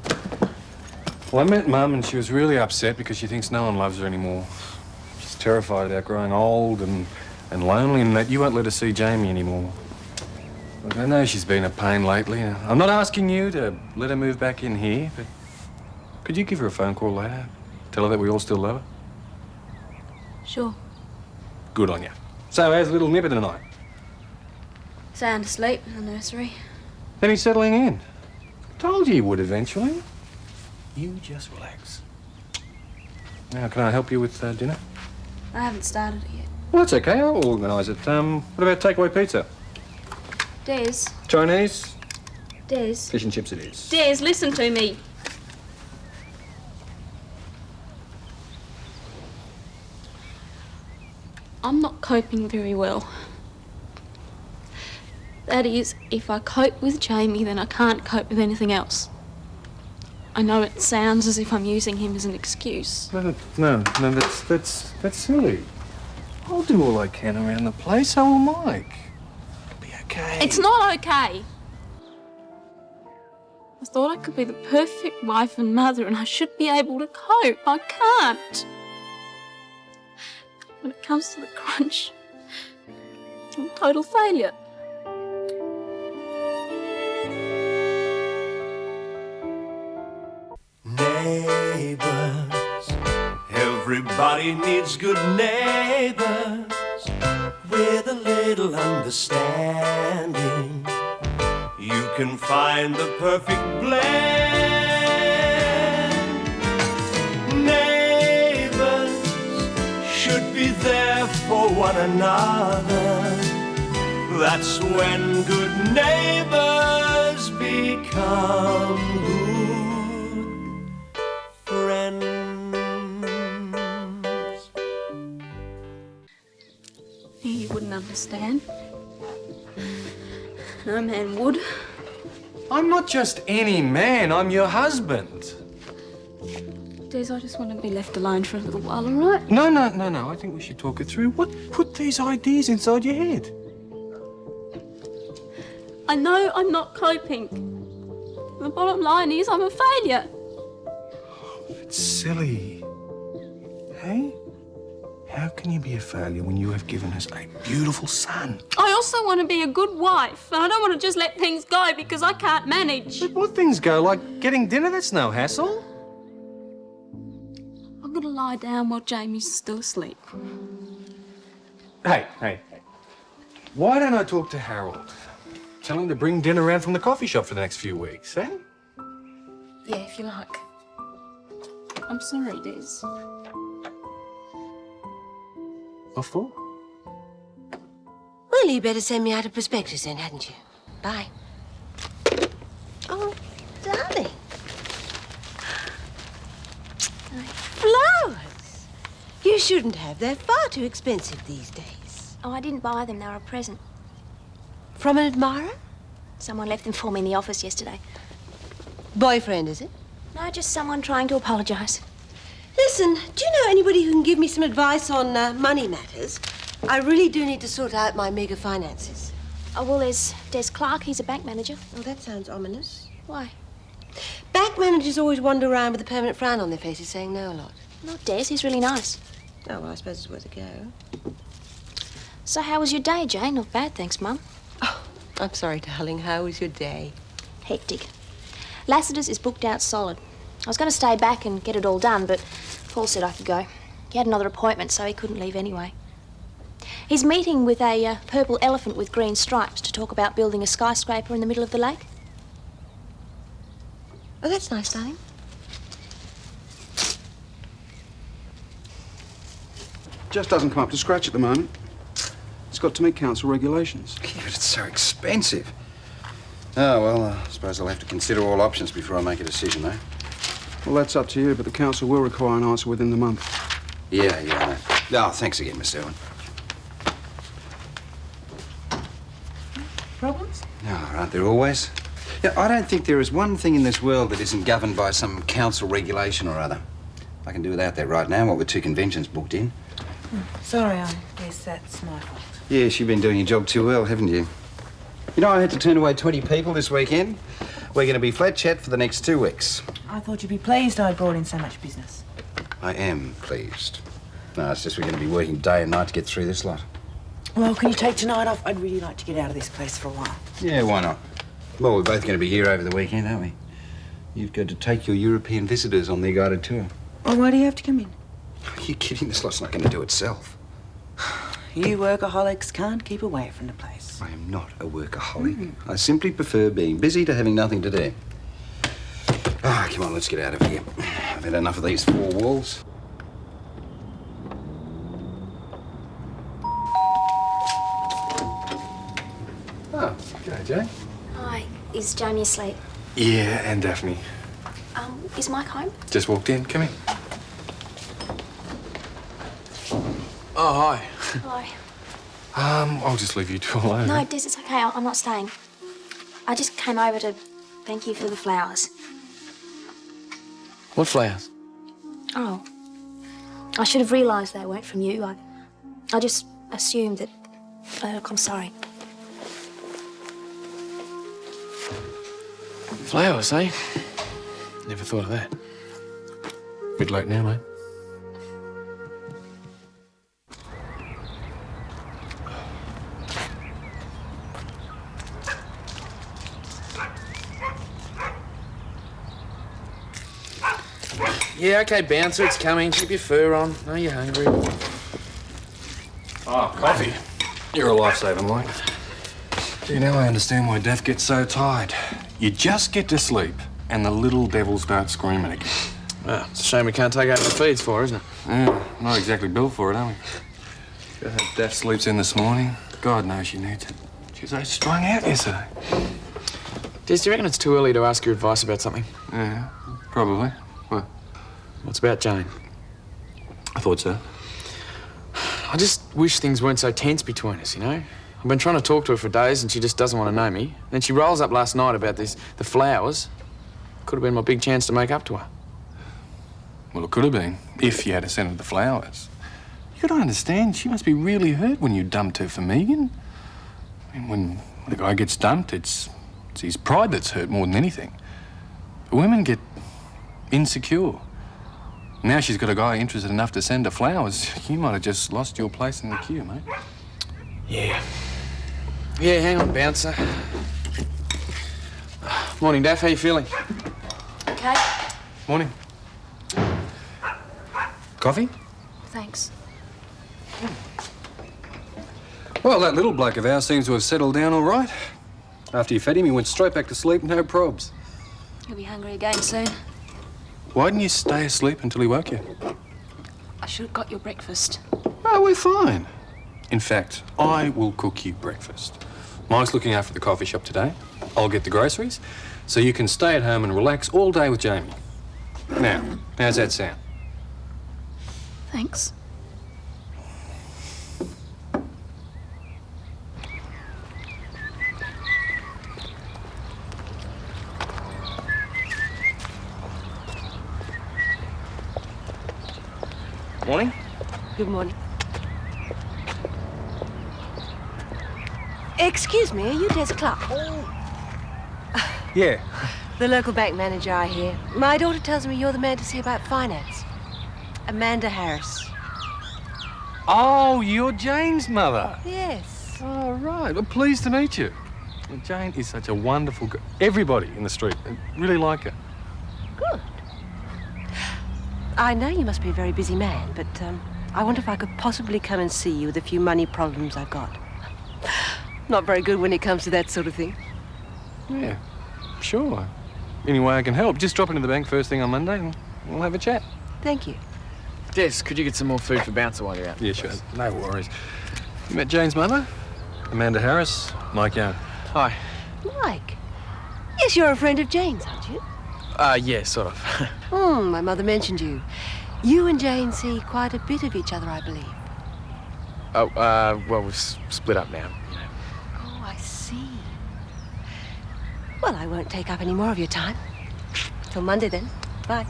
Well, I met Mum and she was really upset because she thinks no one loves her anymore. She's terrified about growing old and lonely and that you won't let her see Jamie anymore. Look, I know she's been a pain lately. I'm not asking you to let her move back in here, but could you give her a phone call later? Tell her that we all still love her? Sure. Good on you. So, how's little Nipper tonight? Sound asleep in the nursery. Then he's settling in. Told you he would eventually. You just relax. Now, can I help you with dinner? I haven't started it yet. Well, that's okay. I'll organise it. What about takeaway pizza? Des. Chinese? Des. Fish and chips it is. Des, listen to me. I'm not coping very well. That is, if I cope with Jamie, then I can't cope with anything else. I know it sounds as if I'm using him as an excuse. No, that's silly. I'll do all I can around the place, so will Mike. It'll be okay. It's not okay. I thought I could be the perfect wife and mother and I should be able to cope. I can't. When it comes to the crunch, I'm a total failure. Neighbours, everybody needs good neighbours with a little understanding. You can find the perfect blend. Neighbours should be there for one another. That's when good neighbours become good friends. You wouldn't understand. No man would. I'm not just any man, I'm your husband. Des, I just want to be left alone for a little while, all right? No, I think we should talk it through. What put these ideas inside your head? I know I'm not coping. The bottom line is I'm a failure. It's silly. Hey? How can you be a failure when you have given us a beautiful son? I also want to be a good wife, and I don't want to just let things go because I can't manage. But what things go? Like getting dinner? That's no hassle. I'm going to lie down while Jamie's still asleep. Hey. Why don't I talk to Harold? Tell him to bring dinner around from the coffee shop for the next few weeks, eh? Yeah, if you like. I'm sorry, Des. What for? Well, you better send me out a prospectus then, hadn't you? Bye. Oh, darling. Flowers. You shouldn't have. They're far too expensive these days. Oh, I didn't buy them. They were a present. From an admirer? Someone left them for me in the office yesterday. Boyfriend, is it? No, just someone trying to apologise. Listen, do you know anybody who can give me some advice on money matters? I really do need to sort out my meagre finances. Oh, well, there's Clarke. He's a bank manager. Oh, that sounds ominous. Why? Bank managers always wander around with a permanent frown on their faces, saying no a lot. Not Des. He's really nice. Oh, well, I suppose it's worth a go. So how was your day, Jane? Not bad, thanks, Mum. Oh, I'm sorry, darling. How was your day? Hectic. Lassiter's is booked out solid. I was going to stay back and get it all done, but Paul said I could go. He had another appointment, so he couldn't leave anyway. He's meeting with a purple elephant with green stripes to talk about building a skyscraper in the middle of the lake. Oh, that's nice, darling. Just doesn't come up to scratch at the moment. It's got to meet council regulations. Yeah, but it's so expensive. Oh, well, I suppose I'll have to consider all options before I make a decision, eh? Well, that's up to you, but the council will require an answer within the month. Yeah, I know. Oh, thanks again, Miss Sherwin. Problems? Oh, aren't there always? Yeah, I don't think there is one thing in this world that isn't governed by some council regulation or other. I can do without that right now, what with 2 conventions booked in. Sorry, I guess that's my fault. Yes, you've been doing your job too well, haven't you? You know, I had to turn away 20 people this weekend. We're going to be flat chat for the next 2 weeks. I thought you'd be pleased I brought in so much business. I am pleased. No, it's just we're going to be working day and night to get through this lot. Well, can you take tonight off? I'd really like to get out of this place for a while. Yeah, why not? Well, we're both going to be here over the weekend, aren't we? You've got to take your European visitors on their guided tour. Well, why do you have to come in? Are you kidding? This lot's not going to do itself. You workaholics can't keep away from the place. I am not a workaholic. I simply prefer being busy to having nothing to do. Ah, come on, let's get out of here. I've had enough of these 4 walls. Oh, g'day, Jane. Hi. Is Jamie asleep? Yeah, and Daphne. Is Mike home? Just walked in. Come in. Oh, hi. Hello. I'll just leave you 2 alone. No, Des, it's okay. I'm not staying. I just came over to thank you for the flowers. What flowers? Oh. I should have realised they weren't from you. I just assumed that... Look, I'm sorry. Flowers, eh? Never thought of that. Bit late now, mate. Yeah, okay, Bouncer, it's coming. Keep your fur on. Know you're hungry. Oh, coffee. You're a lifesaver, Mike. Gee, now I understand why Daph gets so tired. You just get to sleep, and the little devil starts screaming again. Well, it's a shame we can't take over the feeds for her, isn't it? Yeah, not exactly built for it, are we? Just hope Daph sleeps in this morning. God knows she needs it. She was so strung out yesterday. Des, do you reckon it's too early to ask your advice about something? Yeah, probably. What? What's about Jane? I thought so. I just wish things weren't so tense between us, you know? I've been trying to talk to her for days and she just doesn't want to know me. Then she rolls up last night about the flowers. Could have been my big chance to make up to her. Well, it could have been, if you had sent her the flowers. You gotta understand, she must be really hurt when you dumped her for Megan. I mean, when the guy gets dumped, it's his pride that's hurt more than anything. Women get insecure. Now she's got a guy interested enough to send her flowers. You might have just lost your place in the queue, mate. Yeah. Yeah, hang on, Bouncer. Morning, Daph. How you feeling? Okay. Morning. Coffee? Thanks. Well, that little bloke of ours seems to have settled down all right. After you fed him, he went straight back to sleep, no probs. He'll be hungry again soon. Why didn't you stay asleep until he woke you? I should have got your breakfast. Oh, we're fine. In fact, I will cook you breakfast. Mike's looking after the coffee shop today. I'll get the groceries, so you can stay at home and relax all day with Jamie. Now, how's that sound? Thanks. Morning. Good morning. Excuse me, are you Des Clarke? Yeah. The local bank manager, I hear. My daughter tells me you're the man to see about finance. Amanda Harris. Oh, you're Jane's mother. Yes. Oh, right. Well, pleased to meet you. Well, Jane is such a wonderful girl. Everybody in the street really like her. Good. I know you must be a very busy man, but I wonder if I could possibly come and see you with a few money problems I've got. Not very good when it comes to that sort of thing. Yeah, sure. Any way I can help, just drop into the bank first thing on Monday and we'll have a chat. Thank you. Des, could you get some more food for Bouncer while you're out? Yeah, sure. No worries. You met Jane's mother? Amanda Harris, Mike Young. Hi. Mike? Yes, you're a friend of Jane's, aren't you? Yeah, sort of. My mother mentioned you. You and Jane see quite a bit of each other, I believe. Oh, well, we've split up now. Oh, I see. Well, I won't take up any more of your time. Till Monday, then. Bye.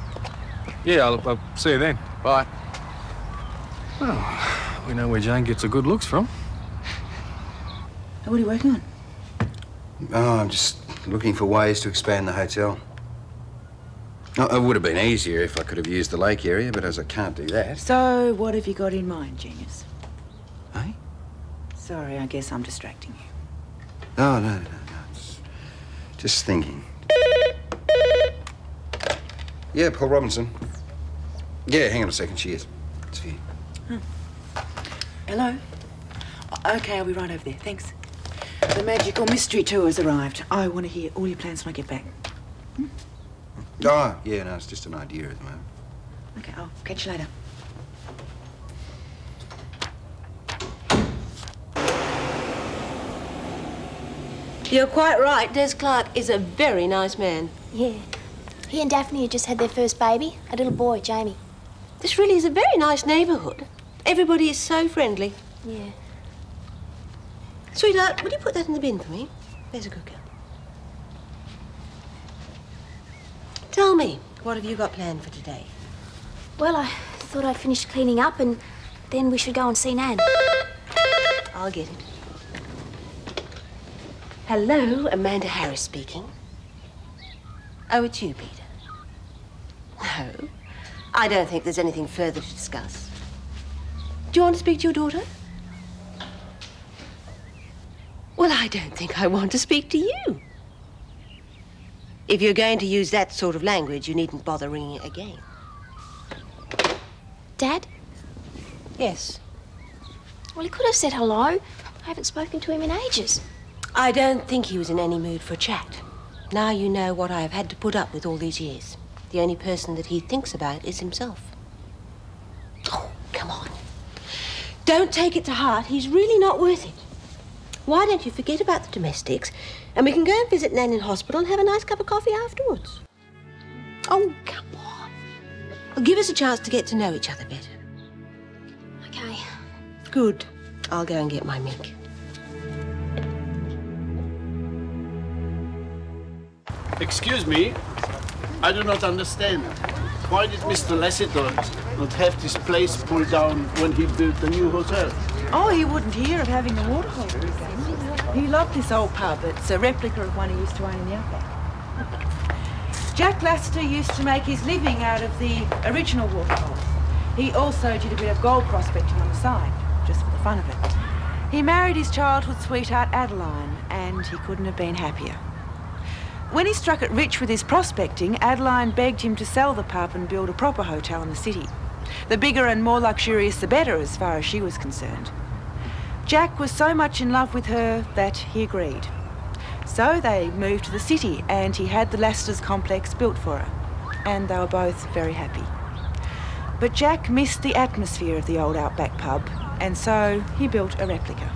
Yeah, I'll see you then. Bye. Well, we know where Jane gets her good looks from. What are you working on? Oh, I'm just looking for ways to expand the hotel. Oh, it would have been easier if I could have used the lake area, but as I can't do that... So, what have you got in mind, genius? Eh? Sorry, I guess I'm distracting you. Oh, no. It's just thinking. Yeah, Paul Robinson. Yeah, hang on a second. She is. It's for you. Hello? Okay, I'll be right over there. Thanks. The magical mystery tour has arrived. I want to hear all your plans when I get back. Oh, yeah, no, it's just an idea at the moment. Okay, I'll catch you later. You're quite right. Des Clarke is a very nice man. Yeah. He and Daphne had just had their first baby, a little boy, Jamie. This really is a very nice neighbourhood. Everybody is so friendly. Yeah. Sweetheart, will you put that in the bin for me? There's a good girl. Tell me, what have you got planned for today? Well, I thought I'd finished cleaning up and then we should go and see Nan. I'll get it. Hello, Amanda Harris speaking. Oh, it's you, Peter. No, I don't think there's anything further to discuss. Do you want to speak to your daughter? Well, I don't think I want to speak to you. If you're going to use that sort of language, you needn't bother ringing again. Dad? Yes. Well, he could have said hello. I haven't spoken to him in ages. I don't think he was in any mood for a chat. Now you know what I have had to put up with all these years. The only person that he thinks about is himself. Oh, come on. Don't take it to heart. He's really not worth it. Why don't you forget about the domestics and we can go and visit Nan in hospital and have a nice cup of coffee afterwards? Oh, come on. Well, give us a chance to get to know each other better. Okay. Good. I'll go and get my mink. Excuse me, I do not understand. Why did Mr. Lassiter not have this place pulled down when he built the new hotel? Oh, he wouldn't hear of having the water hole regained. He loved this old pub. It's a replica of one he used to own in the outback. Jack Lassiter used to make his living out of the original water hole. He also did a bit of gold prospecting on the side, just for the fun of it. He married his childhood sweetheart, Adeline, and he couldn't have been happier. When he struck it rich with his prospecting, Adeline begged him to sell the pub and build a proper hotel in the city. The bigger and more luxurious, the better, as far as she was concerned. Jack was so much in love with her that he agreed. So they moved to the city and he had the Lasseters complex built for her. And they were both very happy. But Jack missed the atmosphere of the old Outback pub, and so he built a replica.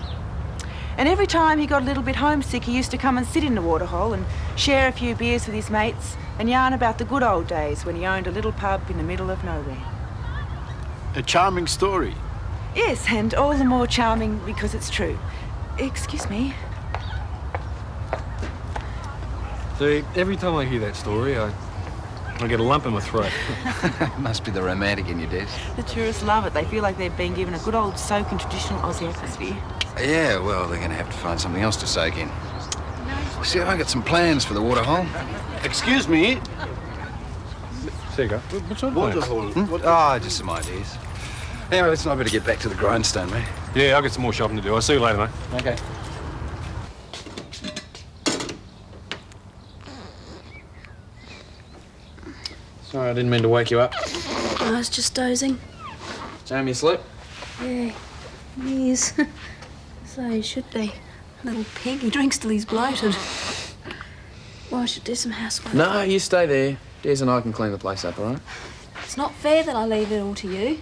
And every time he got a little bit homesick, he used to come and sit in the waterhole and share a few beers with his mates and yarn about the good old days when he owned a little pub in the middle of nowhere. A charming story. Yes, and all the more charming because it's true. Excuse me. See, every time I hear that story, I get a lump in my throat. Must be the romantic in you, Des. The tourists love it. They feel like they've been given a good old soak in traditional Aussie atmosphere. Yeah, well, they're going to have to find something else to soak in. See, I got some plans for the waterhole. Excuse me. There you go. What's on Waterhole. Oh, just some ideas. Anyway, let's not better get back to the grindstone, mate. Yeah, I'll get some more shopping to do. I'll see you later, mate. Okay. Sorry, I didn't mean to wake you up. I was just dozing. Jamie asleep? Yeah, he is. So he should be. Little pig, he drinks till he's bloated. Well, I should do some housework. No, you stay there. Des and I can clean the place up, all right? It's not fair that I leave it all to you.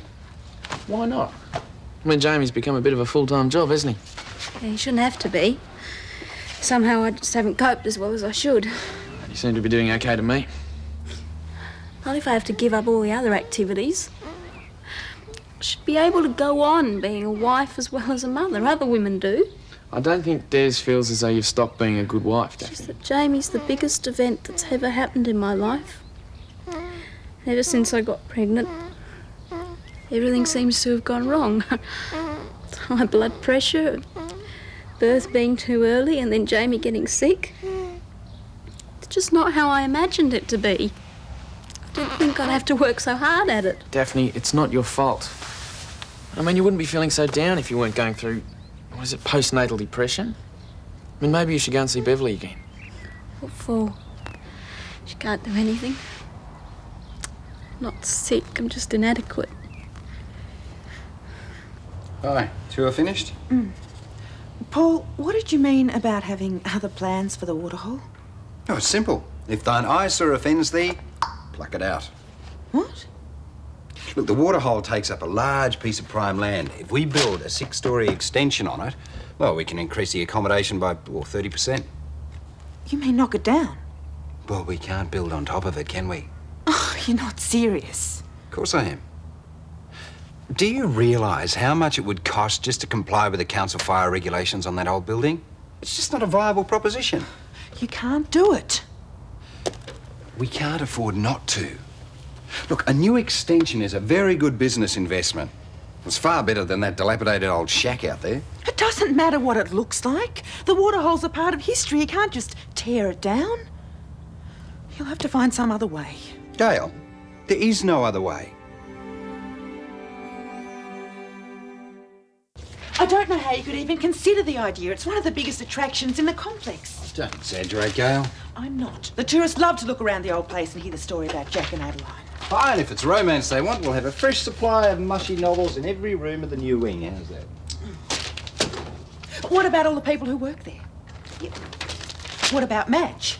Why not? I mean, Jamie's become a bit of a full-time job, hasn't he? Yeah, he shouldn't have to be. Somehow I just haven't coped as well as I should. You seem to be doing okay to me. Not if I have to give up all the other activities. I should be able to go on being a wife as well as a mother. Other women do. I don't think Des feels as though you've stopped being a good wife, Daphne. Just that Jamie's the biggest event that's ever happened in my life. Ever since I got pregnant, everything seems to have gone wrong. High blood pressure, birth being too early, and then Jamie getting sick. It's just not how I imagined it to be. I didn't think I'd have to work so hard at it. Daphne, it's not your fault. I mean, you wouldn't be feeling so down if you weren't going through, what is it, postnatal depression? I mean, maybe you should go and see Beverly again. What for? She can't do anything. I'm not sick, I'm just inadequate. Hi, two are finished? Paul, what did you mean about having other plans for the waterhole? Oh, it's simple. If thine eyesore offends thee, pluck it out. What? Look, the waterhole takes up a large piece of prime land. If we build a 6-storey extension on it, well, we can increase the accommodation by, 30%. You mean knock it down? Well, we can't build on top of it, can we? Oh, you're not serious. Of course I am. Do you realise how much it would cost just to comply with the council fire regulations on that old building? It's just not a viable proposition. You can't do it. We can't afford not to. Look, a new extension is a very good business investment. It's far better than that dilapidated old shack out there. It doesn't matter what it looks like. The waterhole's a part of history. You can't just tear it down. You'll have to find some other way. Gail, there is no other way. I don't know how you could even consider the idea. It's one of the biggest attractions in the complex. Don't exaggerate, Gail. I'm not. The tourists love to look around the old place and hear the story about Jack and Adeline. Fine, if it's romance they want, we'll have a fresh supply of mushy novels in every room of the new wing. How's that? What about all the people who work there? Yeah. What about Madge?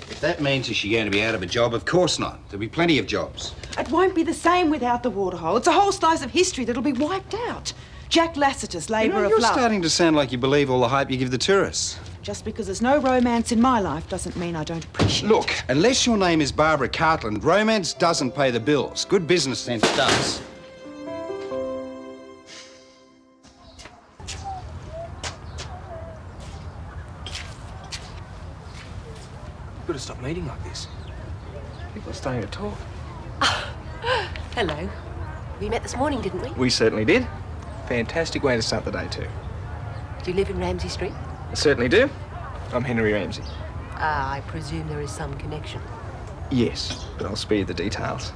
If that means is she going to be out of a job, of course not. There'll be plenty of jobs. It won't be the same without the waterhole. It's a whole slice of history that'll be wiped out. Jack Lasseter's labour of You're love. starting to sound like you believe all the hype you give the tourists. Just because there's no romance in my life doesn't mean I don't appreciate it. Look, unless your name is Barbara Cartland, romance doesn't pay the bills. Good business sense does. You've got to stop meeting like this. People are starting to talk. Hello. We met this morning, didn't we? We certainly did. Fantastic way to start the day, too. Do you live in Ramsay Street? I certainly do. I'm Henry Ramsay. I presume there is some connection. Yes, but I'll spare you the details.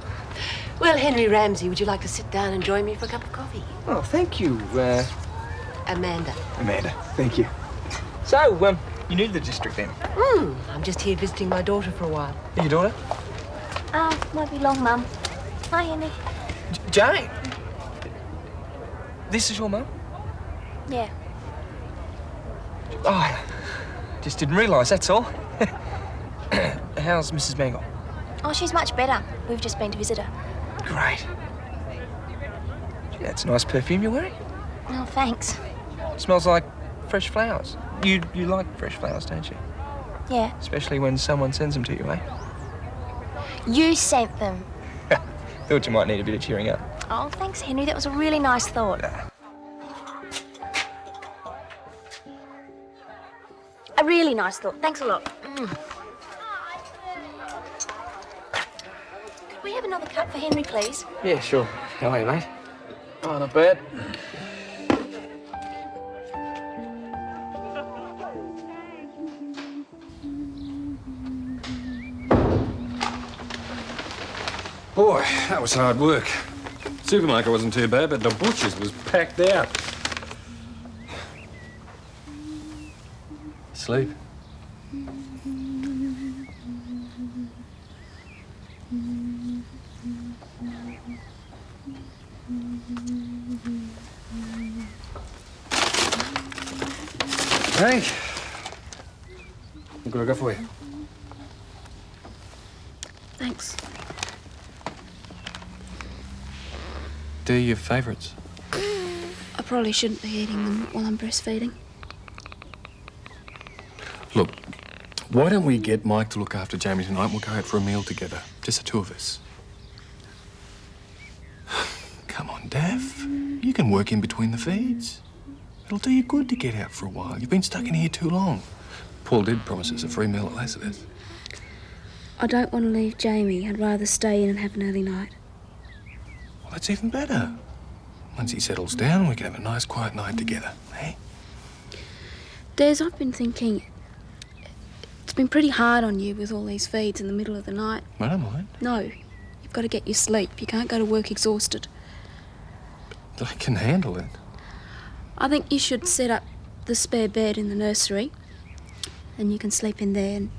Well, Henry Ramsay, would you like to sit down and join me for a cup of coffee? Oh, thank you, Amanda. Amanda. Thank you. So, you new to the district then? I'm just here visiting my daughter for a while. Your daughter? Won't be long, Mum. Hi, Henry. Jane! This is your mum? Yeah. Oh, Just didn't realise, that's all. How's Mrs. Mangle? Oh, she's much better. We've just been to visit her. Great. Gee, that's a nice perfume you're wearing. Oh, thanks. Smells like fresh flowers. You like fresh flowers, don't you? Yeah. Especially when someone sends them to you, eh? You sent them. Thought you might need a bit of cheering up. Oh, thanks, Henry. That was a really nice thought. A really nice thought. Thanks a lot. Could we have another cup for Henry, please? Yeah, sure. How are you, mate? Oh, not bad. Boy, that was hard work. Supermarket wasn't too bad, but the butcher's was packed out. Sleep. Hey, what can I go for you? Thanks. Do your favourites. I probably shouldn't be eating them while I'm breastfeeding. Look, why don't we get Mike to look after Jamie tonight and we'll go out for a meal together? Just the two of us. Come on, Daff. You can work in between the feeds. It'll do you good to get out for a while. You've been stuck in here too long. Paul did promise us a free meal at Lassiter's. I don't want to leave Jamie. I'd rather stay in and have an early night. Well, that's even better. Once he settles down, we can have a nice, quiet night together, eh? Des, I've been thinking... It's been pretty hard on you with all these feeds in the middle of the night. I don't mind. No. You've got to get your sleep. You can't go to work exhausted. But I can handle it. I think you should set up the spare bed in the nursery and you can sleep in there and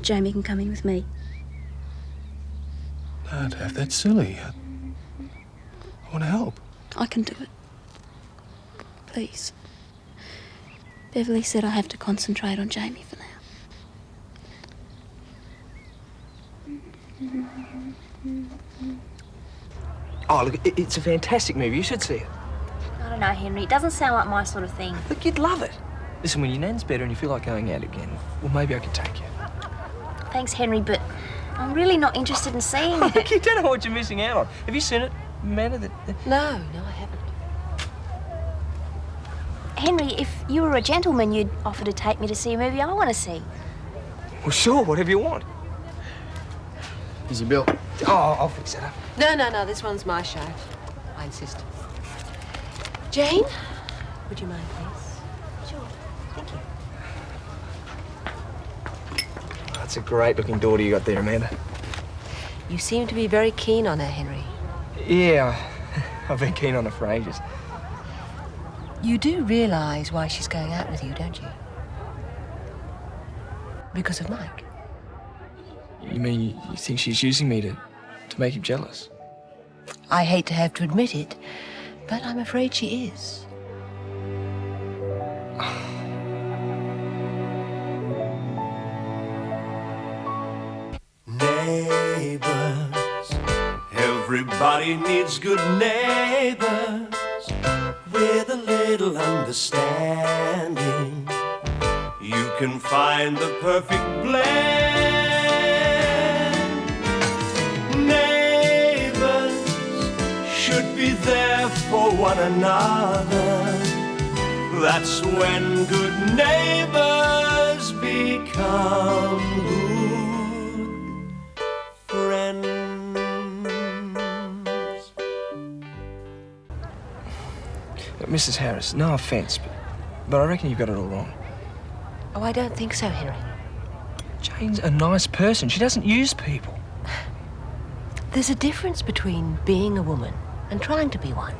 Jamie can come in with me. No, Daff, that's silly. I want to help. I can do it. Please. Beverly said I have to concentrate on Jamie for now. Oh, look, it's a fantastic movie. You should see it. I don't know, Henry. It doesn't sound like my sort of thing. Look, you'd love it. Listen, when your nan's better and you feel like going out again, well, maybe I could take you. Thanks, Henry, but I'm really not interested in seeing it. Look, you don't know what you're missing out on. Have you seen it? Manner that... No, I haven't. Henry, if you were a gentleman, you'd offer to take me to see a movie I want to see. Well, sure, whatever you want. Here's your bill. Oh, I'll fix that up. No, this one's my show. I insist. Jane, would you mind, please? Sure. Thank you. Oh, that's a great-looking daughter you got there, Amanda. You seem to be very keen on her, Henry. Yeah, I've been keen on her for ages. You do realise why she's going out with you, don't you? Because of Mike. You mean you think she's using me to make him jealous? I hate to have to admit it, but I'm afraid she is. Neighbours, everybody needs good neighbours with a little understanding. You can find the perfect blend. Neighbours should be there for one another. That's when good neighbours become good friends. Mrs. Harris, no offence, but I reckon you've got it all wrong. Oh, I don't think so, Henry. Jane's a nice person. She doesn't use people. There's a difference between being a woman and trying to be one.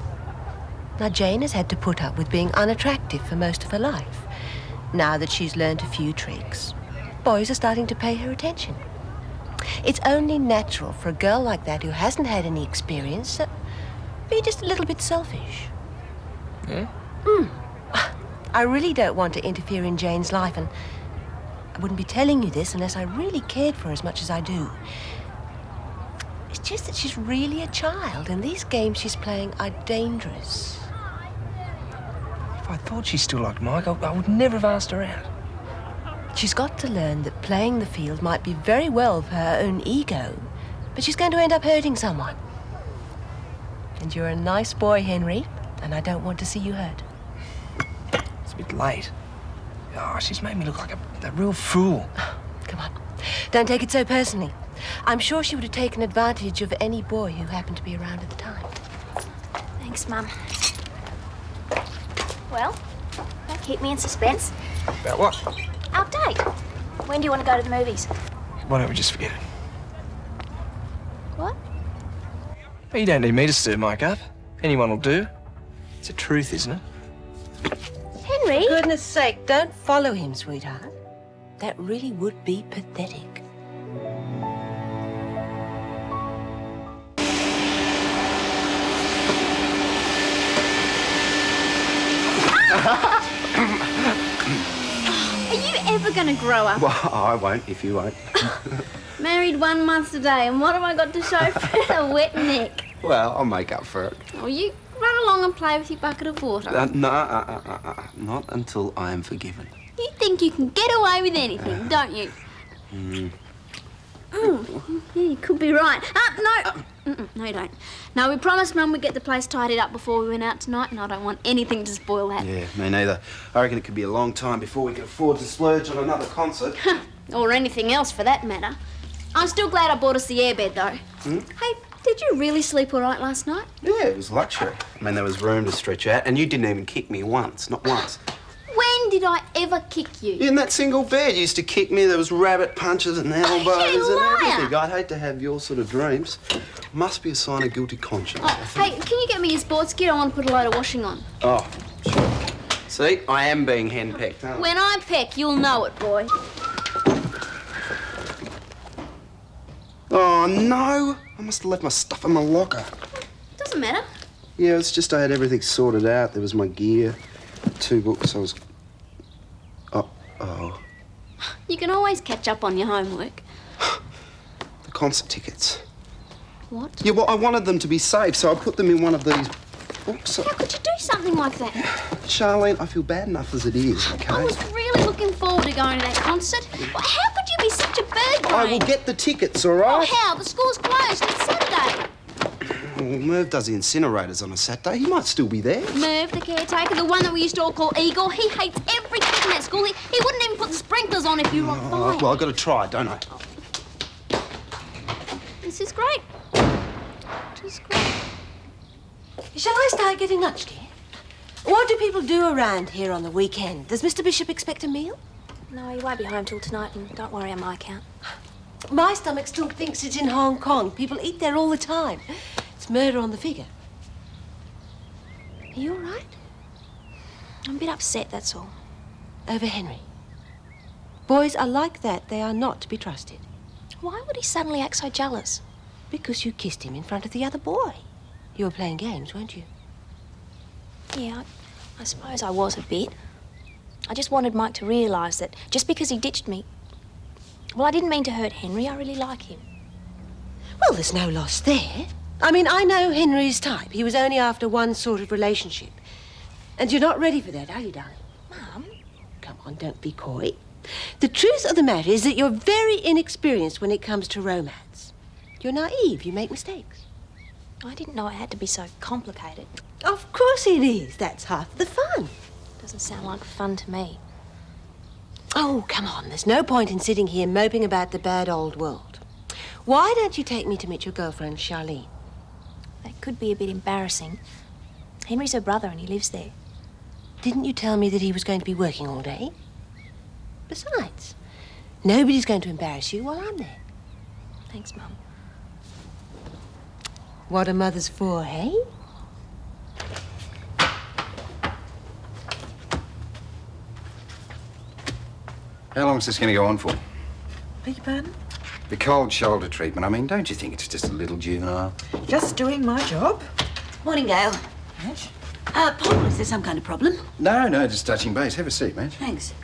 Now, Jane has had to put up with being unattractive for most of her life. Now that she's learned a few tricks, boys are starting to pay her attention. It's only natural for a girl like that who hasn't had any experience to be just a little bit selfish. Yeah? I really don't want to interfere in Jane's life, and I wouldn't be telling you this unless I really cared for her as much as I do. It's just that she's really a child, and these games she's playing are dangerous. If I thought she still liked Mike, I would never have asked her out. She's got to learn that playing the field might be very well for her own ego, but she's going to end up hurting someone. And you're a nice boy, Henry, and I don't want to see you hurt. It's a bit late. Oh, she's made me look like a real fool. Come on. Don't take it so personally. I'm sure she would have taken advantage of any boy who happened to be around at the time. Thanks, Mum. Well, don't keep me in suspense. About what? Our date. When do you want to go to the movies? Why don't we just forget it? What? Well, you don't need me to stir Mike up. Anyone will do. It's the truth, isn't it? Henry! For goodness sake, don't follow him, sweetheart. That really would be pathetic. Are you ever going to grow up? Well, I won't if you won't. Married 1 month today, and what have I got to show for it? A wet neck. Well, I'll make up for it. Oh, you run along and play with your bucket of water. No, not until I am forgiven. You think you can get away with anything, don't you? Yeah, you could be right. No. No, you don't. No, we promised Mum we'd get the place tidied up before we went out tonight, and I don't want anything to spoil that. Yeah, me neither. I reckon it could be a long time before we can afford to splurge on another concert. Or anything else, for that matter. I'm still glad I bought us the airbed, though. Hey, did you really sleep all right last night? Yeah, it was luxury. I mean, there was room to stretch out, and you didn't even kick me once, not once. When did I ever kick you? In that single bed, you used to kick me. There was rabbit punches and elbows and everything. I'd hate to have your sort of dreams. Must be a sign of guilty conscience. Hey, can you get me your sports gear? I want to put a load of washing on. Oh, sure. See, I am being henpecked, aren't I? When I peck, you'll know it, boy. Oh, no. I must have left my stuff in my locker. Doesn't matter. Yeah, it's just I had everything sorted out. There was my gear, 2 books. I was... Oh. You can always catch up on your homework. The concert tickets. What? Yeah, well, I wanted them to be safe, so I put them in one of these books. How could you do something like that? Charlene, I feel bad enough as it is, okay? I was really looking forward to going to that concert. Well, how could you be such a bird brain? I will get the tickets, all right? Oh, how? The school's closed. It's Saturday. Well, Merv does the incinerators on a Saturday. He might still be there. Merv, the caretaker, the one that we used to all call Eagle, he hates every kid in that school. He wouldn't even put the sprinklers on if you were on fire. Well, I've got to try, don't I? This is great. Just great. Shall I start getting lunch, dear? What do people do around here on the weekend? Does Mr. Bishop expect a meal? No, he won't be home till tonight, and don't worry on my account. My stomach still thinks it's in Hong Kong. People eat there all the time. It's murder on the figure. Are you all right? I'm a bit upset, that's all. Over Henry. Boys are like that. They are not to be trusted. Why would he suddenly act so jealous? Because you kissed him in front of the other boy. You were playing games, weren't you? Yeah, I suppose I was a bit. I just wanted Mike to realise that just because he ditched me... Well, I didn't mean to hurt Henry. I really like him. Well, there's no loss there. I mean, I know Henry's type. He was only after one sort of relationship. And you're not ready for that, are you, darling? Mum? Come on, don't be coy. The truth of the matter is that you're very inexperienced when it comes to romance. You're naive. You make mistakes. I didn't know it had to be so complicated. Of course it is. That's half the fun. Doesn't sound like fun to me. Oh, come on. There's no point in sitting here moping about the bad old world. Why don't you take me to meet your girlfriend, Charlene? That could be a bit embarrassing. Henry's her brother and he lives there. Didn't you tell me that he was going to be working all day? Besides, nobody's going to embarrass you while I'm there. Thanks, Mum. What are mothers for, hey? How long is this going to go on for? Beg your pardon? The cold shoulder treatment. I mean, don't you think it's just a little juvenile? Just doing my job. Morning, Gail. Madge? Paul, is there some kind of problem? No, just touching base. Have a seat, mate. Thanks.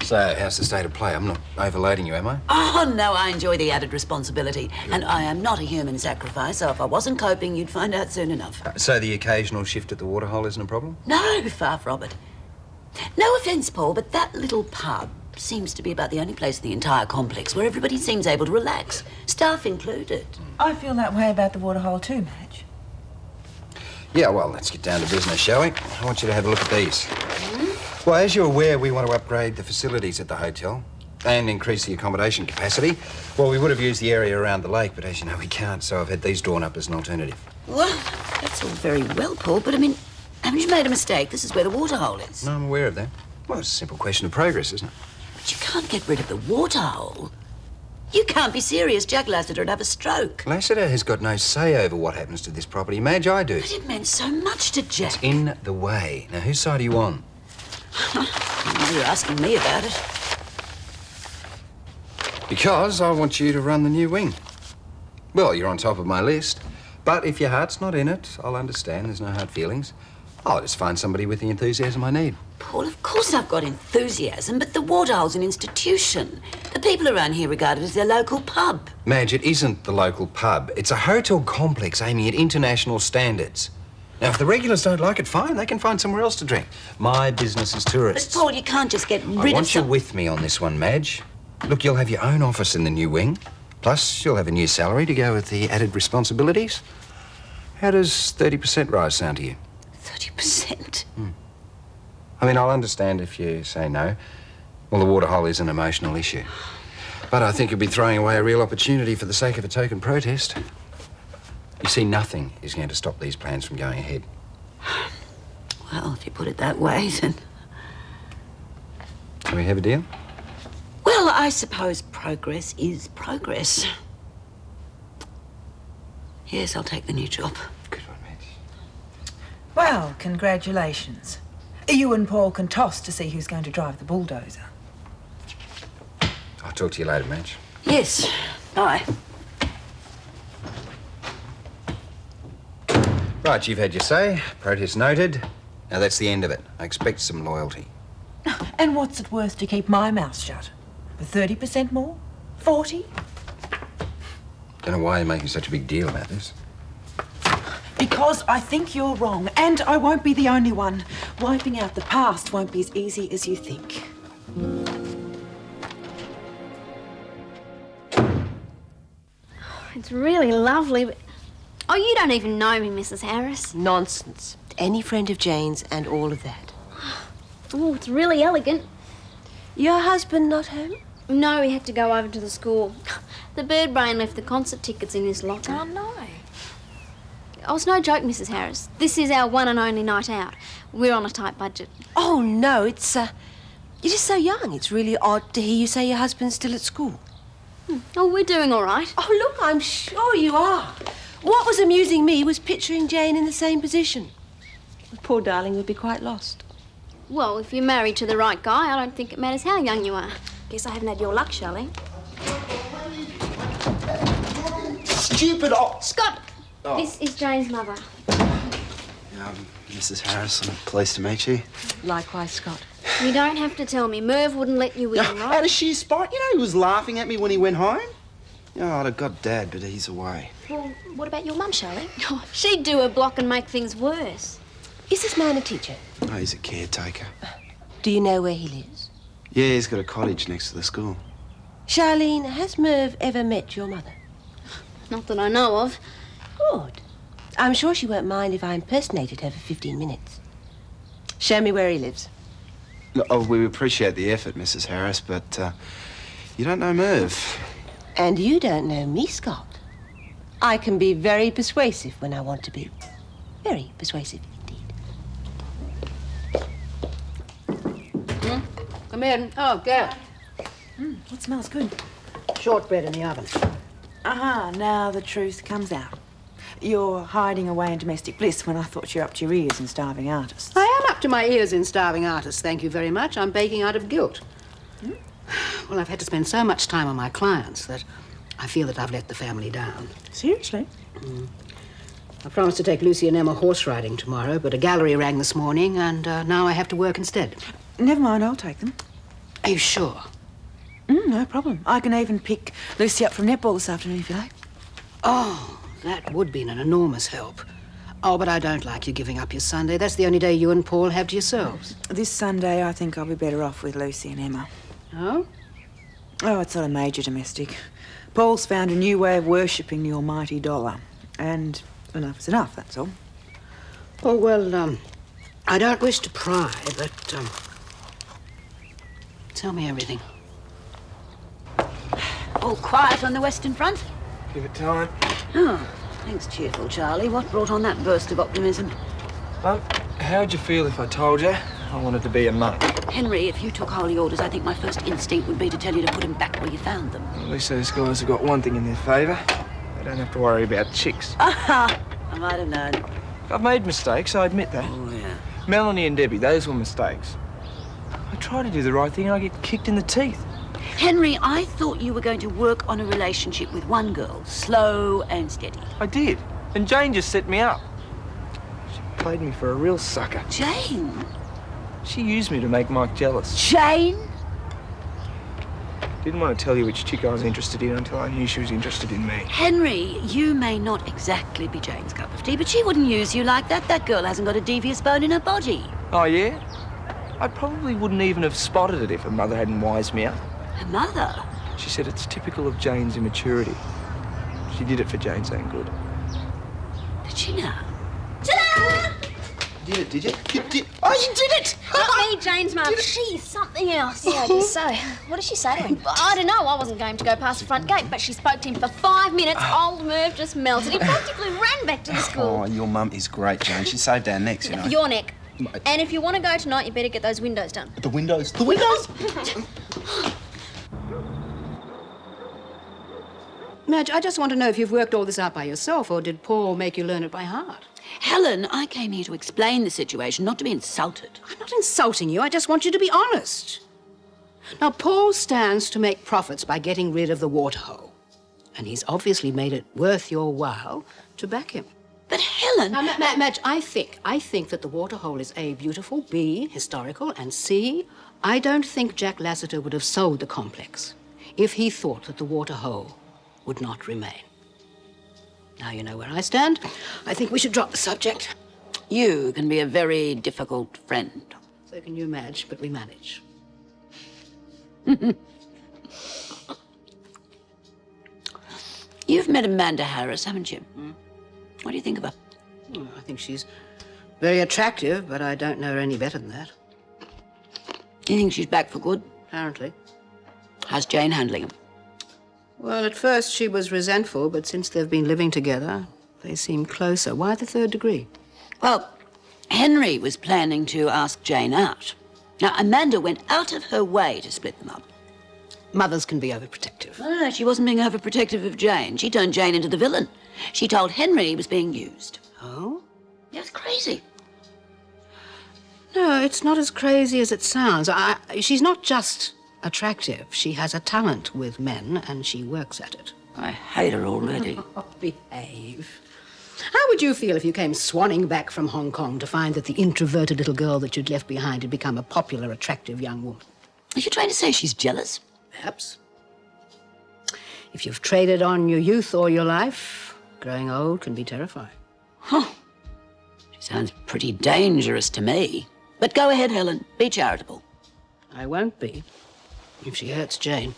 So, how's the state of play? I'm not overloading you, am I? Oh, no, I enjoy the added responsibility. And I am not a human sacrifice, so if I wasn't coping, you'd find out soon enough. So the occasional shift at the waterhole isn't a problem? No, far from it. No offence, Paul, but that little pub seems to be about the only place in the entire complex where everybody seems able to relax, staff included. I feel that way about the waterhole too, Madge. Yeah, well, let's get down to business, shall we? I want you to have a look at these. Well, as you're aware, we want to upgrade the facilities at the hotel and increase the accommodation capacity. Well, we would have used the area around the lake, but as you know, we can't, so I've had these drawn up as an alternative. Well, that's all very well, Paul, but I mean, haven't you made a mistake? This is where the waterhole is. No, I'm aware of that. Well, it's a simple question of progress, isn't it? But you can't get rid of the waterhole. You can't be serious. Jack Lassiter would have a stroke. Lassiter has got no say over what happens to this property. Madge, I do. But it meant so much to Jack. It's in the way. Now, whose side are you on? You're asking me about it. Because I want you to run the new wing. Well, you're on top of my list. But if your heart's not in it, I'll understand. There's no hard feelings. I'll just find somebody with the enthusiasm I need. Paul, of course I've got enthusiasm, but the waterhole's an institution. The people around here regard it as their local pub. Madge, it isn't the local pub. It's a hotel complex aiming at international standards. Now, if the regulars don't like it, fine. They can find somewhere else to drink. My business is tourists. But, Paul, you can't just get rid of I want you with me on this one, Madge. Look, you'll have your own office in the new wing. Plus, you'll have a new salary to go with the added responsibilities. How does 30% rise sound to you? 30%? I mean, I'll understand if you say no. Well, the waterhole is an emotional issue. But I think you'll be throwing away a real opportunity for the sake of a token protest. You see, nothing is going to stop these plans from going ahead. Well, if you put it that way, then... Can we have a deal? Well, I suppose progress is progress. Yes, I'll take the new job. Well, congratulations. You and Paul can toss to see who's going to drive the bulldozer. I'll talk to you later, Madge. Yes. Bye. Right, you've had your say. Protest noted. Now, that's the end of it. I expect some loyalty. And what's it worth to keep my mouth shut? For 30% more? 40? Don't know why you're making such a big deal about this. Because I think you're wrong, and I won't be the only one. Wiping out the past won't be as easy as you think. It's really lovely, but... Oh, you don't even know me, Mrs. Harris. Nonsense. Any friend of Jane's and all of that. Oh, it's really elegant. Your husband not home? No, he had to go over to the school. The bird brain left the concert tickets in his locker. Oh, no. Oh, it's no joke, Mrs. Harris. This is our one and only night out. We're on a tight budget. Oh, no, it's, you're just so young. It's really odd to hear you say your husband's still at school. Oh, we're doing all right. Oh, look, I'm sure you are. What was amusing me was picturing Jane in the same position. The poor darling would be quite lost. Well, if you're married to the right guy, I don't think it matters how young you are. Guess I haven't had your luck, Shirley. Stupid Scott! Oh. This is Jane's mother. Mrs. Harris, I'm pleased to meet you. Likewise, Scott. You don't have to tell me. Merv wouldn't let you in, right? Out of sheer spite. You know, he was laughing at me when he went home. Oh, I'd have got Dad, but he's away. Well, what about your mum, Shirley? Oh, she'd do a block and make things worse. Is this man a teacher? Oh, he's a caretaker. Do you know where he lives? Yeah, he's got a cottage next to the school. Charlene, has Merv ever met your mother? Not that I know of. Good. I'm sure she won't mind if I impersonated her for 15 minutes. Show me where he lives. Look, oh, we appreciate the effort, Mrs. Harris, but you don't know Merv. And you don't know me, Scott. I can be very persuasive when I want to be. Very persuasive indeed. Come in. Oh, Kerr. It smells good. Shortbread in the oven. Aha, now the truth comes out. You're hiding away in domestic bliss when I thought you were up to your ears in starving artists. I am up to my ears in starving artists, thank you very much. I'm baking out of guilt. Well, I've had to spend so much time on my clients that I feel that I've let the family down. Seriously? I promised to take Lucy and Emma horse riding tomorrow, but a gallery rang this morning, and now I have to work instead. Never mind, I'll take them. Are you sure? No problem. I can even pick Lucy up from netball this afternoon if you like. Oh, that would be an enormous help. Oh, but I don't like you giving up your Sunday. That's the only day you and Paul have to yourselves. This Sunday, I think I'll be better off with Lucy and Emma. Oh? Oh, it's not a major domestic. Paul's found a new way of worshipping the almighty dollar. And enough is enough, that's all. Oh, well, I don't wish to pry, but, tell me everything. All quiet on the Western Front? Give it time. Oh, thanks, cheerful Charlie. What brought on that burst of optimism? How'd you feel if I told you I wanted to be a monk? Henry, if you took holy orders, I think my first instinct would be to tell you to put them back where you found them. At least those guys have got one thing in their favour. They don't have to worry about chicks. Aha! I might have known. I've made mistakes, I admit that. Oh, yeah. Melanie and Debbie, those were mistakes. I try to do the right thing and I get kicked in the teeth. Henry, I thought you were going to work on a relationship with one girl, slow and steady. I did. And Jane just set me up. She played me for a real sucker. Jane? She used me to make Mike jealous. Jane? Didn't want to tell you which chick I was interested in until I knew she was interested in me. Henry, you may not exactly be Jane's cup of tea, but she wouldn't use you like that. That girl hasn't got a devious bone in her body. Oh, yeah? I probably wouldn't even have spotted it if her mother hadn't wised me up. Her mother? She said it's typical of Jane's immaturity. She did it for Jane's own good. Did she know? Did you? Oh, you did it! Not me, Jane's mum. She's something else. Yeah, I guess so. What did she say to him? I don't know. I wasn't going to go past the front gate, but she spoke to him for 5 minutes. Old Merv just melted. He practically ran back to the school. Oh, your mum is great, Jane. She saved our necks, you know. Your neck. And if you want to go tonight, you better get those windows done. The windows. The windows? Madge, I just want to know if you've worked all this out by yourself, or did Paul make you learn it by heart? Helen, I came here to explain the situation, not to be insulted. I'm not insulting you. I just want you to be honest. Now, Paul stands to make profits by getting rid of the waterhole. And he's obviously made it worth your while to back him. But Helen... Now, Madge, I think that the waterhole is A, beautiful, B, historical, and C, I don't think Jack Lassiter would have sold the complex if he thought that the waterhole would not remain. Now you know where I stand. I think we should drop the subject. You can be a very difficult friend. So can you, Madge, but we manage. You've met Amanda Harris, haven't you? What do you think of her? Oh, I think she's very attractive, but I don't know her any better than that. Do you think she's back for good? Apparently. How's Jane handling him? Well, at first she was resentful, but since they've been living together, they seem closer. Why the third degree? Well, Henry was planning to ask Jane out. Now, Amanda went out of her way to split them up. Mothers can be overprotective. No, she wasn't being overprotective of Jane. She turned Jane into the villain. She told Henry he was being used. Oh? Yeah, it's crazy. No, it's not as crazy as it sounds. She's not just attractive. She has a talent with men, and she works at it. I hate her already. Oh, behave. How would you feel if you came swanning back from Hong Kong to find that the introverted little girl that you'd left behind had become a popular, attractive young woman? Are you trying to say she's jealous? Perhaps. If you've traded on your youth or your life, growing old can be terrifying. Huh. She sounds pretty dangerous to me. But go ahead, Helen. Be charitable. I won't be, if she hurts Jane.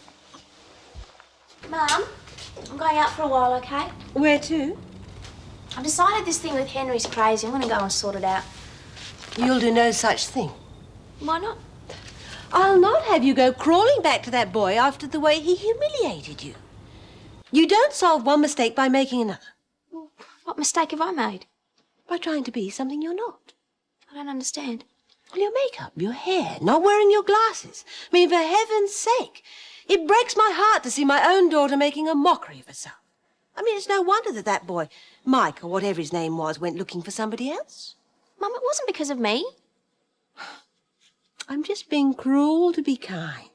Mum, I'm going out for a while, okay? Where to? I've decided this thing with Henry's crazy. I'm going to go and sort it out. You'll do no such thing. Why not? I'll not have you go crawling back to that boy after the way he humiliated you. You don't solve one mistake by making another. What mistake have I made? By trying to be something you're not. I don't understand. Well, your makeup, your hair, not wearing your glasses. I mean, for heaven's sake. It breaks my heart to see my own daughter making a mockery of herself. I mean, it's no wonder that boy, Mike, or whatever his name was, went looking for somebody else. Mum, it wasn't because of me. I'm just being cruel to be kind.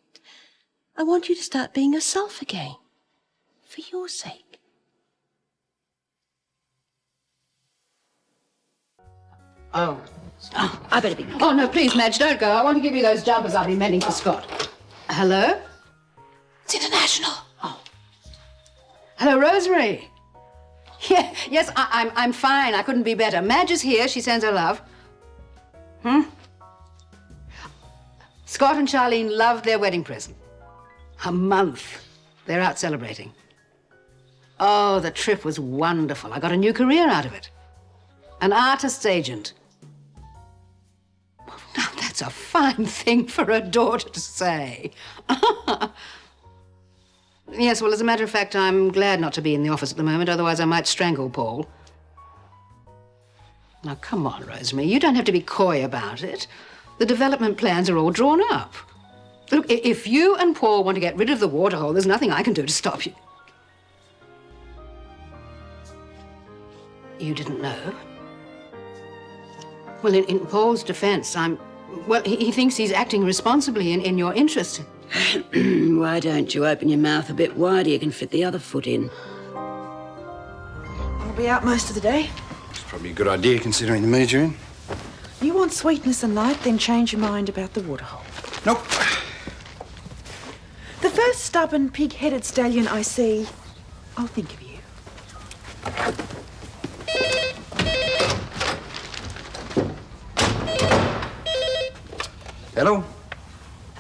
I want you to start being yourself again. For your sake. Oh. I better be. Oh, no, please, Madge, don't go. I want to give you those jumpers I've been mending for Scott. Hello? It's international. Oh. Hello, Rosemary. Yeah, yes, I'm fine. I couldn't be better. Madge is here. She sends her love. Scott and Charlene loved their wedding present. A month. They're out celebrating. Oh, the trip was wonderful. I got a new career out of it. An artist's agent. Now, that's a fine thing for a daughter to say. Yes, well, as a matter of fact, I'm glad not to be in the office at the moment, otherwise I might strangle Paul. Now, come on, Rosemary, you don't have to be coy about it. The development plans are all drawn up. Look, if you and Paul want to get rid of the waterhole, there's nothing I can do to stop you. You didn't know? Well, in Paul's defense, well, he thinks he's acting responsibly in your interest. Why don't you open your mouth a bit wider? You can fit the other foot in. I'll be out most of the day. It's probably a good idea considering the mood you're in. You want sweetness and light, then change your mind about the waterhole. Nope. The first stubborn, pig-headed stallion I see, I'll think of you. Hello?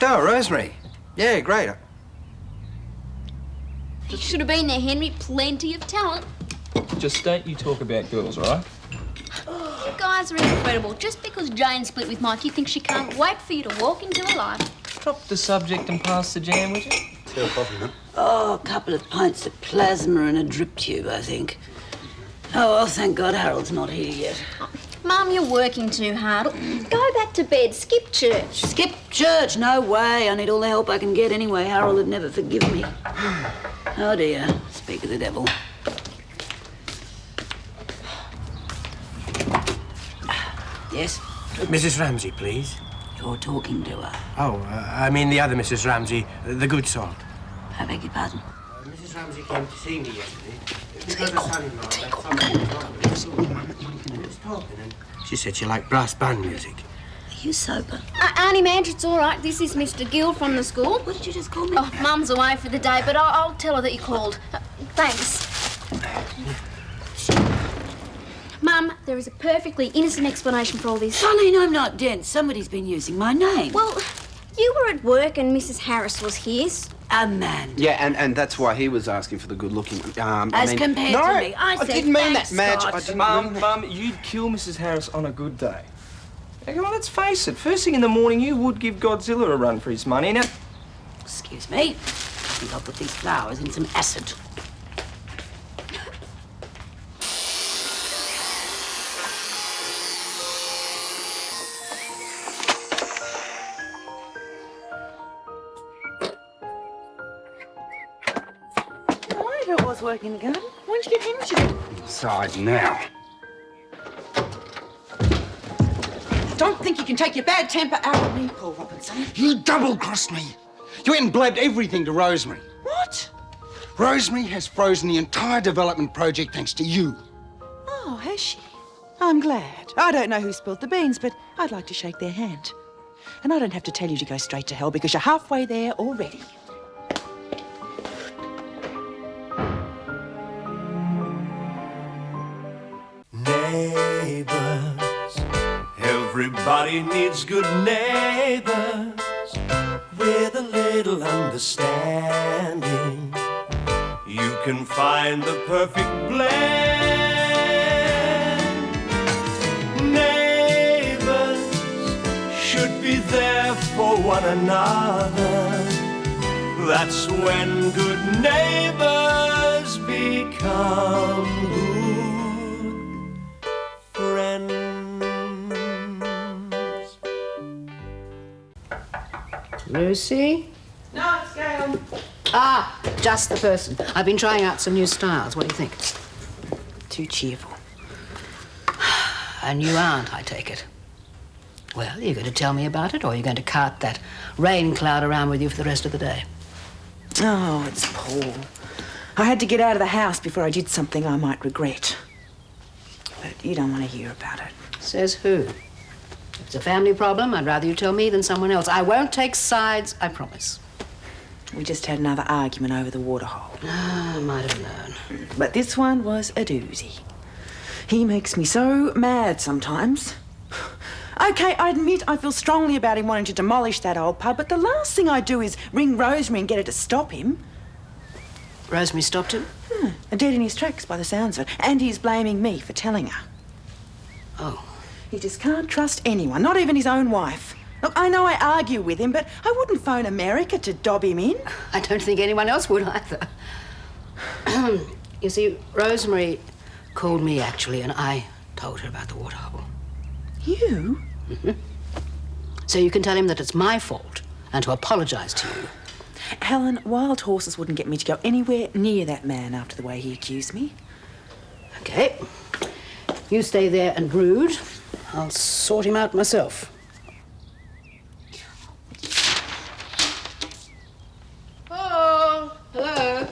Oh, Rosemary. Yeah, great. You should have been there, Henry. Plenty of talent. Just don't you talk about girls, all right? You guys are incredible. Just because Jane split with Mike, you think she can't wait for you to walk into her life. Drop the subject and pass the jam, would you? Tea or coffee, huh? Oh, a couple of pints of plasma and a drip tube, I think. Oh, well, thank God Harold's not here yet. Mum, you're working too hard. Go back to bed. Skip church. Skip church? No way. I need all the help I can get anyway. Harold would never forgive me. Oh, dear. Speak of the devil. Yes? Mrs. Ramsay, please. You're talking to her. Oh, I mean the other Mrs. Ramsay, the good sort. I beg your pardon? Mrs. Ramsay came to see me yesterday because her son-in-law left something was talking, and she said she liked brass band music. Are you sober? Auntie Madge, it's all right. This is Mr. Gill from the school. What did you just call me? Oh, Mum's away for the day, but I'll tell her that you called. Thanks. Mum, there is a perfectly innocent explanation for all this. Charlene, I'm not dense. Somebody's been using my name. Well, you were at work and Mrs. Harris was here. Amanda. Yeah, and that's why he was asking for the good-looking. As compared to me, I said didn't mean thanks, that, Madge. Scott. I didn't mean that. Mum, you'd kill Mrs. Harris on a good day. Now, come on, let's face it. First thing in the morning, you would give Godzilla a run for his money. Now, Excuse me. I think I'll put these flowers in some acid. It was working the garden. When'd you get Henry to? Inside now. Don't think you can take your bad temper out of me, Paul Robinson. You double-crossed me. You went and blabbed everything to Rosemary. What? Rosemary has frozen the entire development project thanks to you. Oh, has she? I'm glad. I don't know who spilled the beans, but I'd like to shake their hand. And I don't have to tell you to go straight to hell because you're halfway there already. Neighbours, everybody needs good neighbours with a little understanding. You can find the perfect blend. Neighbours should be there for one another. That's when good neighbours become good friends. Lucy? No, it's Gail. Ah, just the person. I've been trying out some new styles. What do you think? Too cheerful. A new aunt, I take it. Well, you're going to tell me about it, or you're going to cart that rain cloud around with you for the rest of the day? Oh, it's Paul. I had to get out of the house before I did something I might regret. But you don't want to hear about it. Says who? If it's a family problem, I'd rather you tell me than someone else. I won't take sides, I promise. We just had another argument over the waterhole. Ah, I might have known. But this one was a doozy. He makes me so mad sometimes. OK, I admit I feel strongly about him wanting to demolish that old pub, but the last thing I do is ring Rosemary and get her to stop him. Rosemary stopped him? Dead in his tracks by the sounds of it. And he's blaming me for telling her. Oh. He just can't trust anyone, not even his own wife. Look, I know I argue with him, but I wouldn't phone America to dob him in. I don't think anyone else would either. You see, Rosemary called me, actually, and I told her about the waterhole. You? Mm-hmm. So you can tell him that it's my fault and to apologise to you. Helen, wild horses wouldn't get me to go anywhere near that man after the way he accused me. OK. You stay there and brood. I'll sort him out myself. Oh, hello.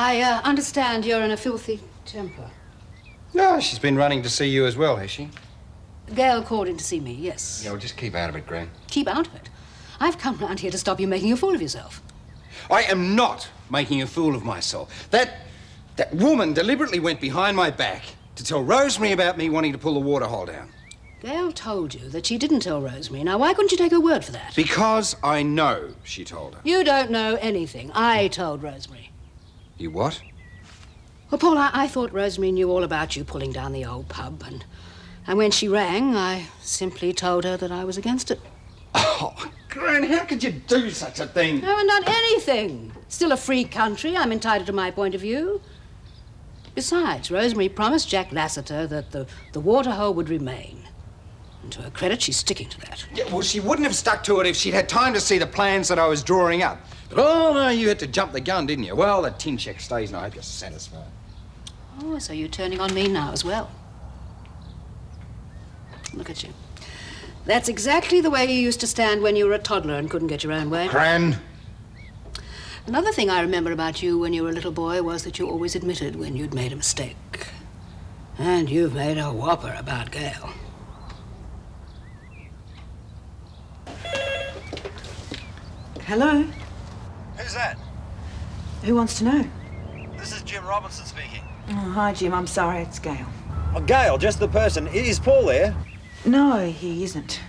I understand you're in a filthy temper. No, she's been running to see you as well, has she? Gail called in to see me, yes. Yeah, well, just keep out of it, Gran. Keep out of it? I've come round here to stop you making a fool of yourself. I am not making a fool of myself. That woman deliberately went behind my back to tell Rosemary about me wanting to pull the waterhole down. Gail told you that she didn't tell Rosemary. Now, why couldn't you take her word for that? Because I know she told her. You don't know anything. I told Rosemary. You what? Well, Paul, I thought Rosemary knew all about you pulling down the old pub, and when she rang, I simply told her that I was against it. Oh, Gran, how could you do such a thing? I haven't done anything. Still a free country. I'm entitled to my point of view. Besides, Rosemary promised Jack Lassiter that the waterhole would remain. And to her credit, she's sticking to that. Yeah, well, she wouldn't have stuck to it if she'd had time to see the plans that I was drawing up. But, oh, no, you had to jump the gun, didn't you? Well, the tin check stays, and I hope you're satisfied. Oh, so you're turning on me now as well. Look at you. That's exactly the way you used to stand when you were a toddler and couldn't get your own way. Gran. Another thing I remember about you when you were a little boy was that you always admitted when you'd made a mistake. And you've made a whopper about Gail. Hello? Who's that? Who wants to know? This is Jim Robinson speaking. Oh, hi, Jim. I'm sorry, it's Gail. Oh, Gail, just the person. Is Paul there? No, he isn't.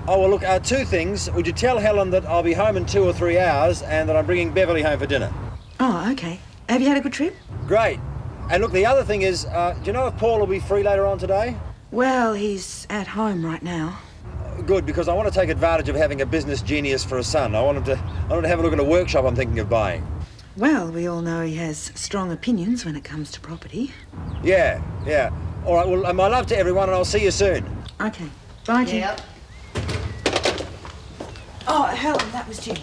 Oh, well, look, two things. Would you tell Helen that I'll be home in 2 or 3 hours and that I'm bringing Beverly home for dinner? Oh, OK. Have you had a good trip? Great. And look, the other thing is, do you know if Paul will be free later on today? Well, he's at home right now. Good, because I want to take advantage of having a business genius for a son. I want him to have a look at a workshop I'm thinking of buying. Well, we all know he has strong opinions when it comes to property. Yeah. All right, well, my love to everyone, and I'll see you soon. OK. Bye, Jim. Yep. Oh, Helen, that was Jim.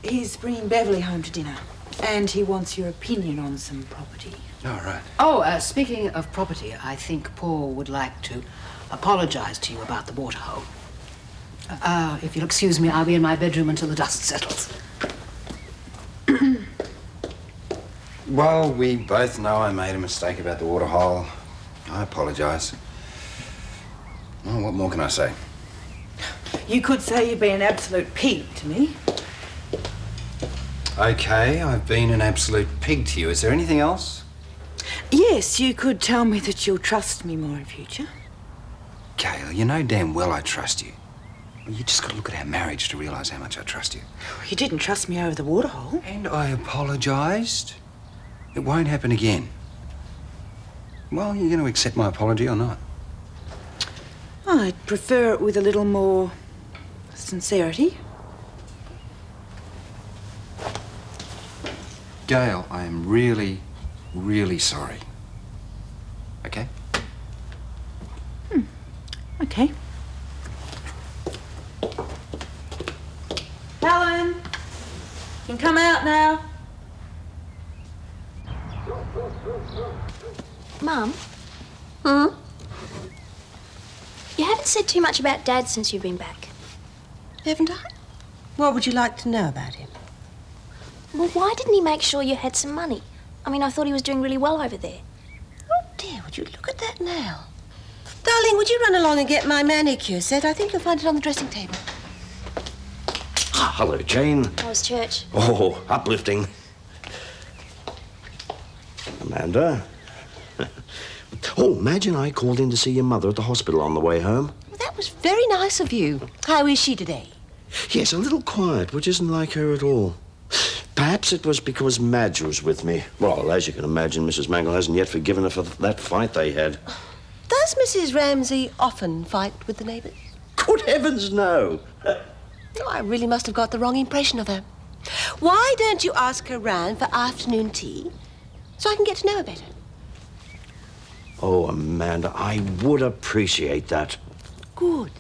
He's bringing Beverly home to dinner. And he wants your opinion on some property. All right. Oh, speaking of property, I think Paul would like to apologise to you about the waterhole. If you'll excuse me, I'll be in my bedroom until the dust settles. Well, we both know I made a mistake about the waterhole. I apologise. Well, what more can I say? You could say you've been an absolute pig to me. OK, I've been an absolute pig to you. Is there anything else? Yes, you could tell me that you'll trust me more in future. Gail, you know damn well I trust you. You just got to look at our marriage to realise how much I trust you. You didn't trust me over the waterhole. And I apologised. It won't happen again. Well, you're going to accept my apology or not? I'd prefer it with a little more sincerity. Gail, I am really, really sorry. OK? OK. Helen! You can come out now. Mum? You haven't said too much about Dad since you've been back. Haven't I? What would you like to know about him? Well, why didn't he make sure you had some money? I mean, I thought he was doing really well over there. Oh, dear, would you look at that now? Darling, would you run along and get my manicure set? I think you'll find it on the dressing table. Hello, Jane. How was church? Oh, uplifting. Amanda. Oh, imagine I called in to see your mother at the hospital on the way home. Well, that was very nice of you. How is she today? Yes, a little quiet, which isn't like her at all. Perhaps it was because Madge was with me. Well, as you can imagine, Mrs. Mangle hasn't yet forgiven her for that fight they had. Does Mrs. Ramsay often fight with the neighbours? Good heavens, no. Oh, I really must have got the wrong impression of her. Why don't you ask her round for afternoon tea so I can get to know her better? Oh, Amanda, I would appreciate that. Good.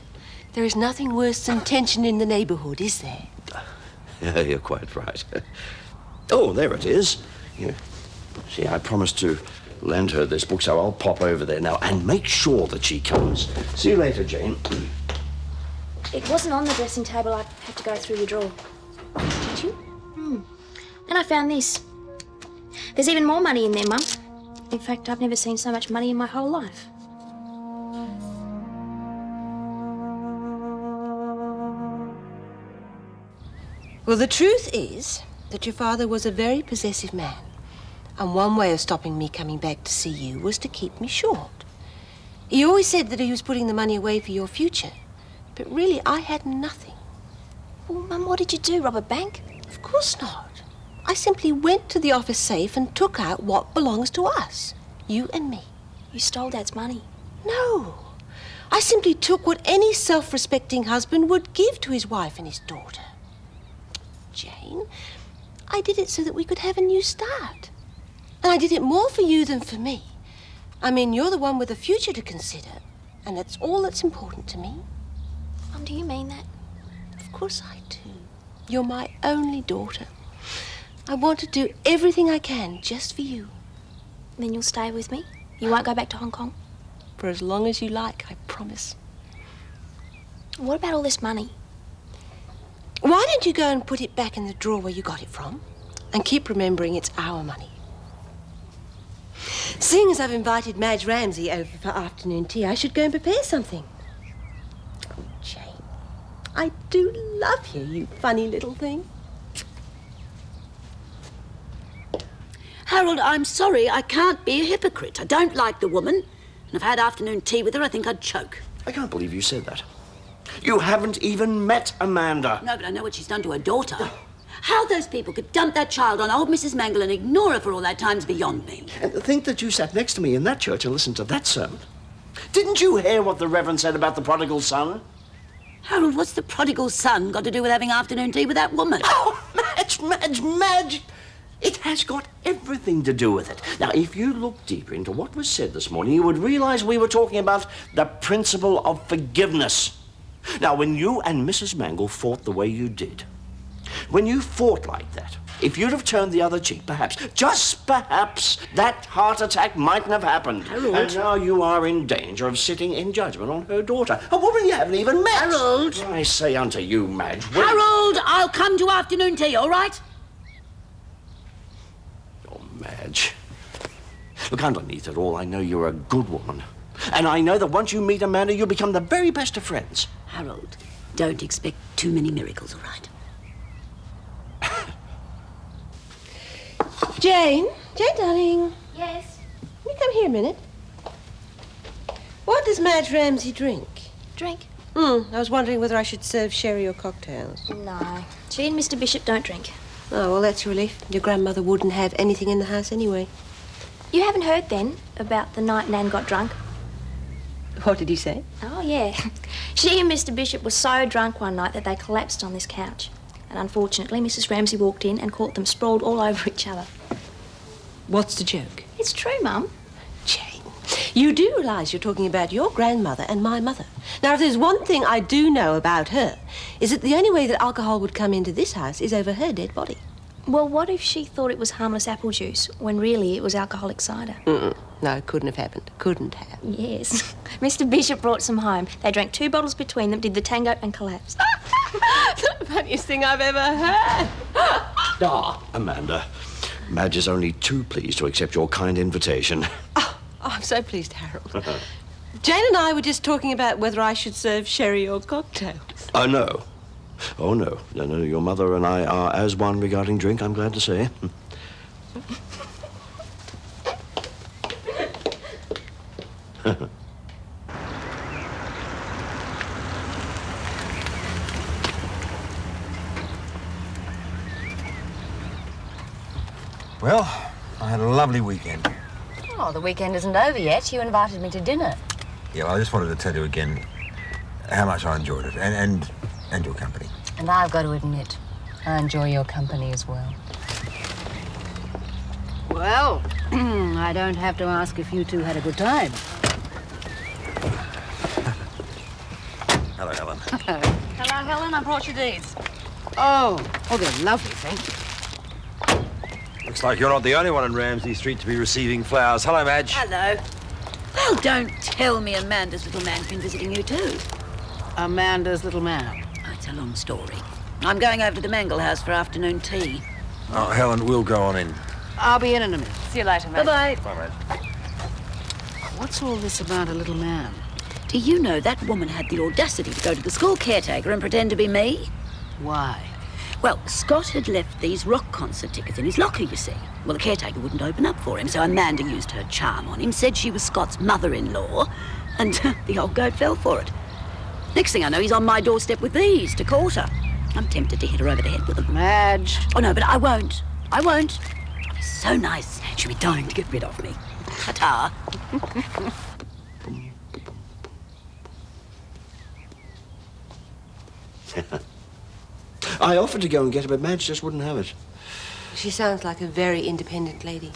There is nothing worse than tension in the neighbourhood, is there? Yeah, you're quite right. Oh, there it is. See, I promised to lend her this book, so I'll pop over there now and make sure that she comes. See you later, Jane. It wasn't on the dressing table. I had to go through your drawer. Did you? Then I found this. There's even more money in there, Mum. In fact, I've never seen so much money in my whole life. Well, the truth is that your father was a very possessive man. And one way of stopping me coming back to see you was to keep me short. He always said that he was putting the money away for your future. But really, I had nothing. Well, Mum, what did you do? Rob a bank? Of course not. I simply went to the office safe and took out what belongs to us. You and me. You stole Dad's money? No. I simply took what any self-respecting husband would give to his wife and his daughter. Jane, I did it so that we could have a new start. And I did it more for you than for me. I mean, you're the one with a future to consider, and that's all that's important to me. Mum, do you mean that? Of course I do. You're my only daughter. I want to do everything I can just for you. Then you'll stay with me? You won't go back to Hong Kong? For as long as you like, I promise. What about all this money? Why don't you go and put it back in the drawer where you got it from? And keep remembering it's our money. Seeing as I've invited Madge Ramsay over for afternoon tea, I should go and prepare something. Oh, Jane, I do love you, you funny little thing. Harold, I'm sorry, I can't be a hypocrite. I don't like the woman, and if I had afternoon tea with her, I think I'd choke. I can't believe you said that. You haven't even met Amanda. No, but I know what she's done to her daughter. How those people could dump that child on old Mrs. Mangle and ignore her for all that time's beyond me. And to think that you sat next to me in that church and listened to that sermon. Didn't you hear what the Reverend said about the prodigal son? Harold, what's the prodigal son got to do with having afternoon tea with that woman? Oh, Madge! It has got everything to do with it. Now, if you look deeper into what was said this morning, you would realize we were talking about the principle of forgiveness. Now, when you and Mrs. Mangle fought the way you did, when you fought like that, if you'd have turned the other cheek, perhaps, just perhaps, that heart attack mightn't have happened. Harold. And now you are in danger of sitting in judgment on her daughter, a woman you haven't even met. Harold. I say unto you, Madge. Harold, I'll come to afternoon tea, all right? Oh, Madge. Look, underneath it all, I know you're a good woman. And I know that once you meet Amanda, you'll become the very best of friends. Harold, don't expect too many miracles, all right? Jane, darling. Yes? Can you come here a minute? What does Madge Ramsay drink? Drink? I was wondering whether I should serve sherry or cocktails. No. She and Mr. Bishop don't drink. Oh, well, that's a relief. Your grandmother wouldn't have anything in the house anyway. You haven't heard, then, about the night Nan got drunk? What did he say? Oh, yeah. She and Mr. Bishop were so drunk one night that they collapsed on this couch. And unfortunately, Mrs. Ramsay walked in and caught them sprawled all over each other. What's the joke? It's true, Mum. Jane, you do realise you're talking about your grandmother and my mother. Now, if there's one thing I do know about her, is that the only way that alcohol would come into this house is over her dead body. Well, what if she thought it was harmless apple juice, when really it was alcoholic cider? No, it couldn't have happened. Couldn't have. Yes. Mr. Bishop brought some home. They drank 2 bottles between them, did the tango and collapsed. The funniest thing I've ever heard. Amanda. Madge is only too pleased to accept your kind invitation. Oh, I'm so pleased, Harold. Jane and I were just talking about whether I should serve sherry or cocktails. Oh, no. Oh, no. No, your mother and I are as one regarding drink, I'm glad to say. Well, I had a lovely weekend. Oh, the weekend isn't over yet. You invited me to dinner. Yeah, well, I just wanted to tell you again how much I enjoyed it, and your company. And I've got to admit, I enjoy your company as well. Well, I don't have to ask if you two had a good time. Hello, Helen. Hello, Helen. I brought you these. Oh, they're lovely, thank you. Looks like you're not the only one in Ramsay Street to be receiving flowers. Hello, Madge. Hello. Well, don't tell me Amanda's little man's been visiting you too. Amanda's little man? Oh, it's a long story. I'm going over to the Mangle House for afternoon tea. Oh, Helen, we'll go on in. I'll be in a minute. See you later, mate. Bye-bye. Bye, Madge. What's all this about a little man? Do you know that woman had the audacity to go to the school caretaker and pretend to be me? Why? Well, Scott had left these rock concert tickets in his locker, you see. Well, the caretaker wouldn't open up for him, so Amanda used her charm on him, said she was Scott's mother-in-law, and the old goat fell for it. Next thing I know, he's on my doorstep with these to court her. I'm tempted to hit her over the head with them. Madge. Oh, no, but I won't. I won't. He's so nice. She'll be dying to get rid of me. Ta-ta. I offered to go and get her, but Madge just wouldn't have it. She sounds like a very independent lady.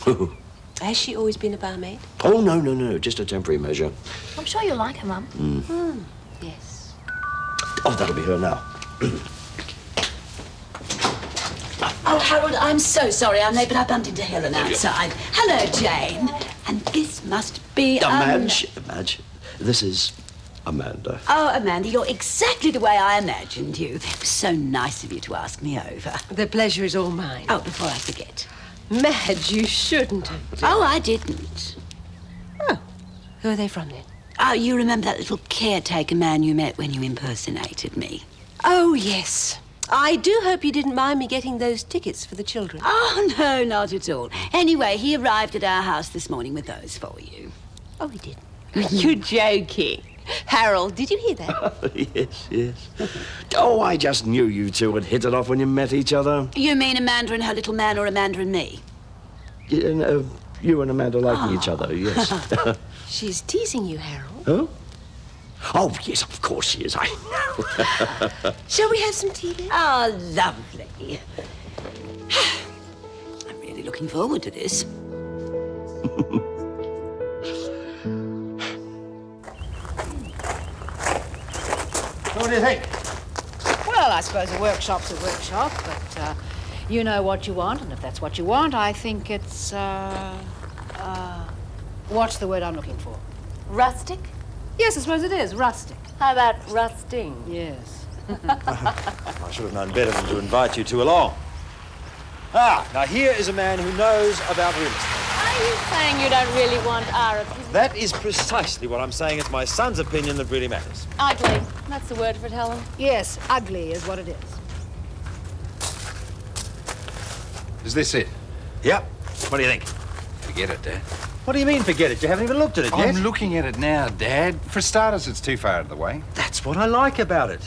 Has she always been a barmaid? Oh, no. Just a temporary measure. I'm sure you'll like her, Mum. Yes. Oh, that'll be her now. Oh, Harold, I'm so sorry I'm late, but I bumped into Helen outside. Hello, Jane. And this must be... Madge, this is Amanda. Oh, Amanda, you're exactly the way I imagined you. It was so nice of you to ask me over. The pleasure is all mine. Oh, before I forget. Madge, you shouldn't have. Oh, I didn't. Oh. Who are they from, then? Oh, you remember that little caretaker man you met when you impersonated me? Oh, yes. I do hope you didn't mind me getting those tickets for the children. Oh, no, not at all. Anyway, he arrived at our house this morning with those for you. Oh, he did? You're joking. Harold, did you hear that? Yes. Oh, I just knew you two would hit it off when you met each other. You mean Amanda and her little man, or Amanda and me? You and Amanda liking each other, yes. She's teasing you, Harold. Huh? Oh, yes, of course she is. I know. Shall we have some tea then? Oh, lovely. I'm really looking forward to this. What do you think? Well, I suppose a workshop's a workshop, but you know what you want, and if that's what you want, I think it's, what's the word I'm looking for? Rustic? Yes, I suppose it is, rustic. How about rusting? Yes. I should have known better than to invite you two along. Now here is a man who knows about real estate. Are you saying you don't really want our opinion? That is precisely what I'm saying. It's my son's opinion that really matters. Ugly. That's the word for it, Helen. Yes, ugly is what it is. Is this it? Yep. What do you think? Forget it, Dad. What do you mean, forget it? You haven't even looked at it yet. I'm looking at it now, Dad. For starters, it's too far out of the way. That's what I like about it.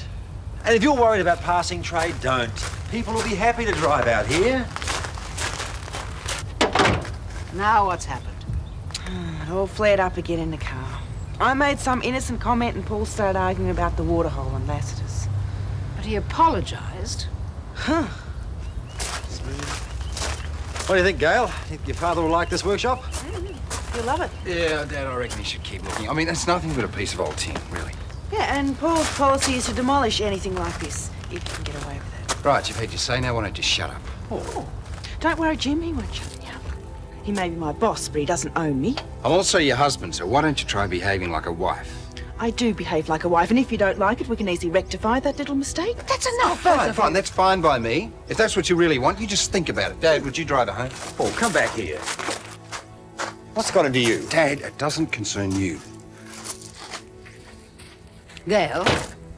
And if you're worried about passing trade, don't. People will be happy to drive out here. Now what's happened? It all flared up again in the car. I made some innocent comment and Paul started arguing about the waterhole and Lassiter's. But he apologised. Huh. What do you think, Gail? Think your father will like this workshop? You'll love it. Yeah, Dad, I reckon you should keep looking. I mean, it's nothing but a piece of old tin, really. Yeah, and Paul's policy is to demolish anything like this, if you can get away with it. Right, you've had your say. Now why don't you shut up? Oh. Don't worry, Jim, he won't shut me up. He may be my boss, but he doesn't own me. I'm also your husband, so why don't you try behaving like a wife? I do behave like a wife, and if you don't like it, we can easily rectify that little mistake. That's enough. Fine. That's fine by me. If that's what you really want, you just think about it. Dad, would you drive her home? Paul, come back here. What's got into you? Dad, it doesn't concern you. Gail,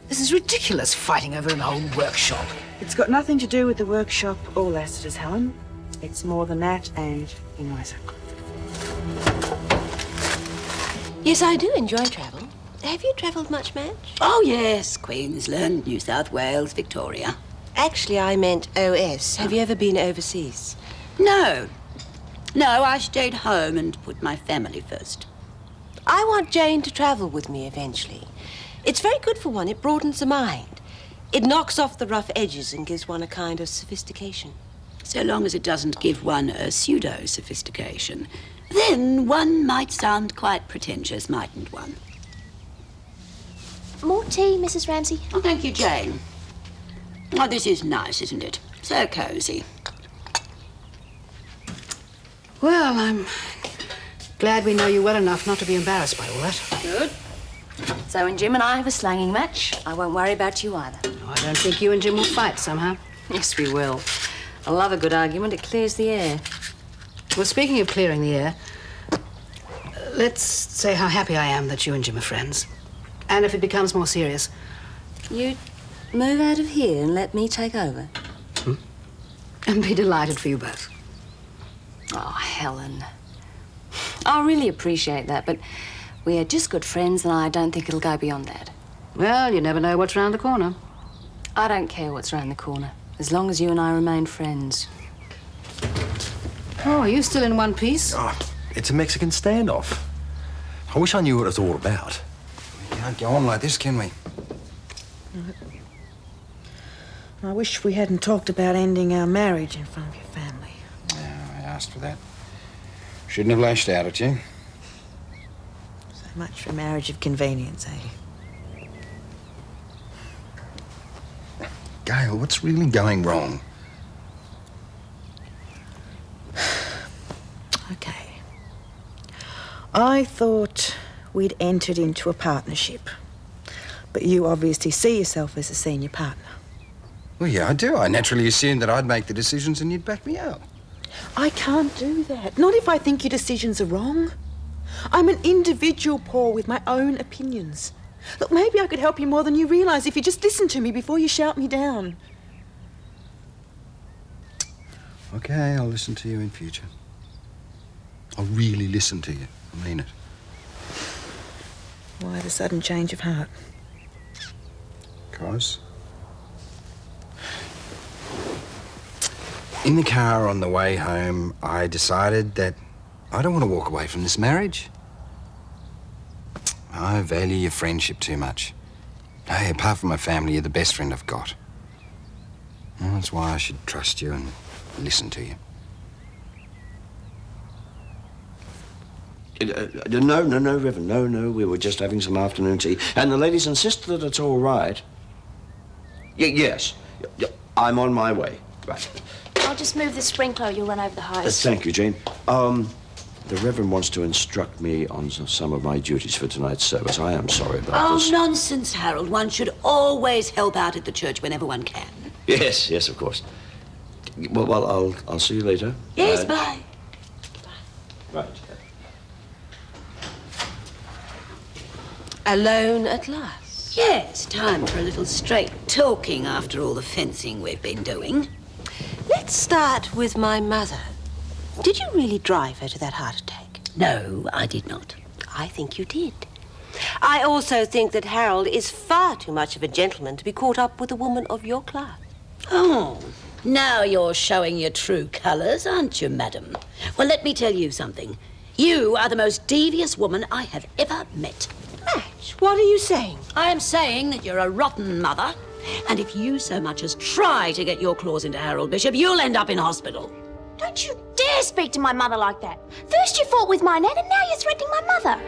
This is ridiculous, fighting over an old workshop. It's got nothing to do with the workshop or Lassiter's, Helen. It's more than that, and you know so. Yes, I do enjoy travel. Have you travelled much, Madge? Oh, yes. Queensland, New South Wales, Victoria. Actually, I meant OS. Have you ever been overseas? No. No, I stayed home and put my family first. I want Jane to travel with me eventually. It's very good for one. It broadens the mind. It knocks off the rough edges and gives one a kind of sophistication. So long as it doesn't give one a pseudo-sophistication. Then one might sound quite pretentious, mightn't one? More tea, Mrs. Ramsay? Oh, thank you, Jane. Oh, this is nice, isn't it? So cosy. Well, I'm glad we know you well enough not to be embarrassed by all that. Good. So when Jim and I have a slanging match, I won't worry about you either. No, I don't think you and Jim will fight somehow. Yes, we will. I love a good argument. It clears the air. Well, speaking of clearing the air, let's say how happy I am that you and Jim are friends. And if it becomes more serious... You move out of here and let me take over. And be delighted for you both. Oh, Helen. I really appreciate that, but we are just good friends and I don't think it'll go beyond that. Well, you never know what's round the corner. I don't care what's round the corner, as long as you and I remain friends. Oh, are you still in one piece? Oh, it's a Mexican standoff. I wish I knew what it's all about. We can't go on like this, can we? I wish we hadn't talked about ending our marriage in front of your family. Yeah, I asked for that. Shouldn't have lashed out at you. So much for marriage of convenience, eh? Gail, what's really going wrong? Okay. I thought we'd entered into a partnership. But you obviously see yourself as a senior partner. Well, yeah, I do. I naturally assumed that I'd make the decisions and you'd back me up. I can't do that. Not if I think your decisions are wrong. I'm an individual, Paul, with my own opinions. Look, maybe I could help you more than you realise if you just listen to me before you shout me down. Okay, I'll listen to you in future. I'll really listen to you. I mean it. Why the sudden change of heart? 'Cause in the car on the way home, I decided that I don't want to walk away from this marriage. I value your friendship too much. Hey, apart from my family, you're the best friend I've got. Well, that's why I should trust you and listen to you. No, Reverend. No. We were just having some afternoon tea. And the ladies insist that it's all right. Yes. I'm on my way. Right. I'll just move the sprinkler. You'll run over the hose. Thank you, Jane. The Reverend wants to instruct me on some of my duties for tonight's service. I am sorry about this. Oh, nonsense, Harold. One should always help out at the church whenever one can. Yes, of course. Well, I'll see you later. Yes, bye. Right. Alone at last? Yes, time for a little straight talking after all the fencing we've been doing. Let's start with my mother. Did you really drive her to that heart attack? No, I did not. I think you did. I also think that Harold is far too much of a gentleman to be caught up with a woman of your class. Oh, now you're showing your true colours, aren't you, madam? Well, let me tell you something. You are the most devious woman I have ever met. Madge, what are you saying? I am saying that you're a rotten mother, and if you so much as try to get your claws into Harold Bishop, you'll end up in hospital. Don't you dare speak to my mother like that. First you fought with my Ned and now you're threatening my mother.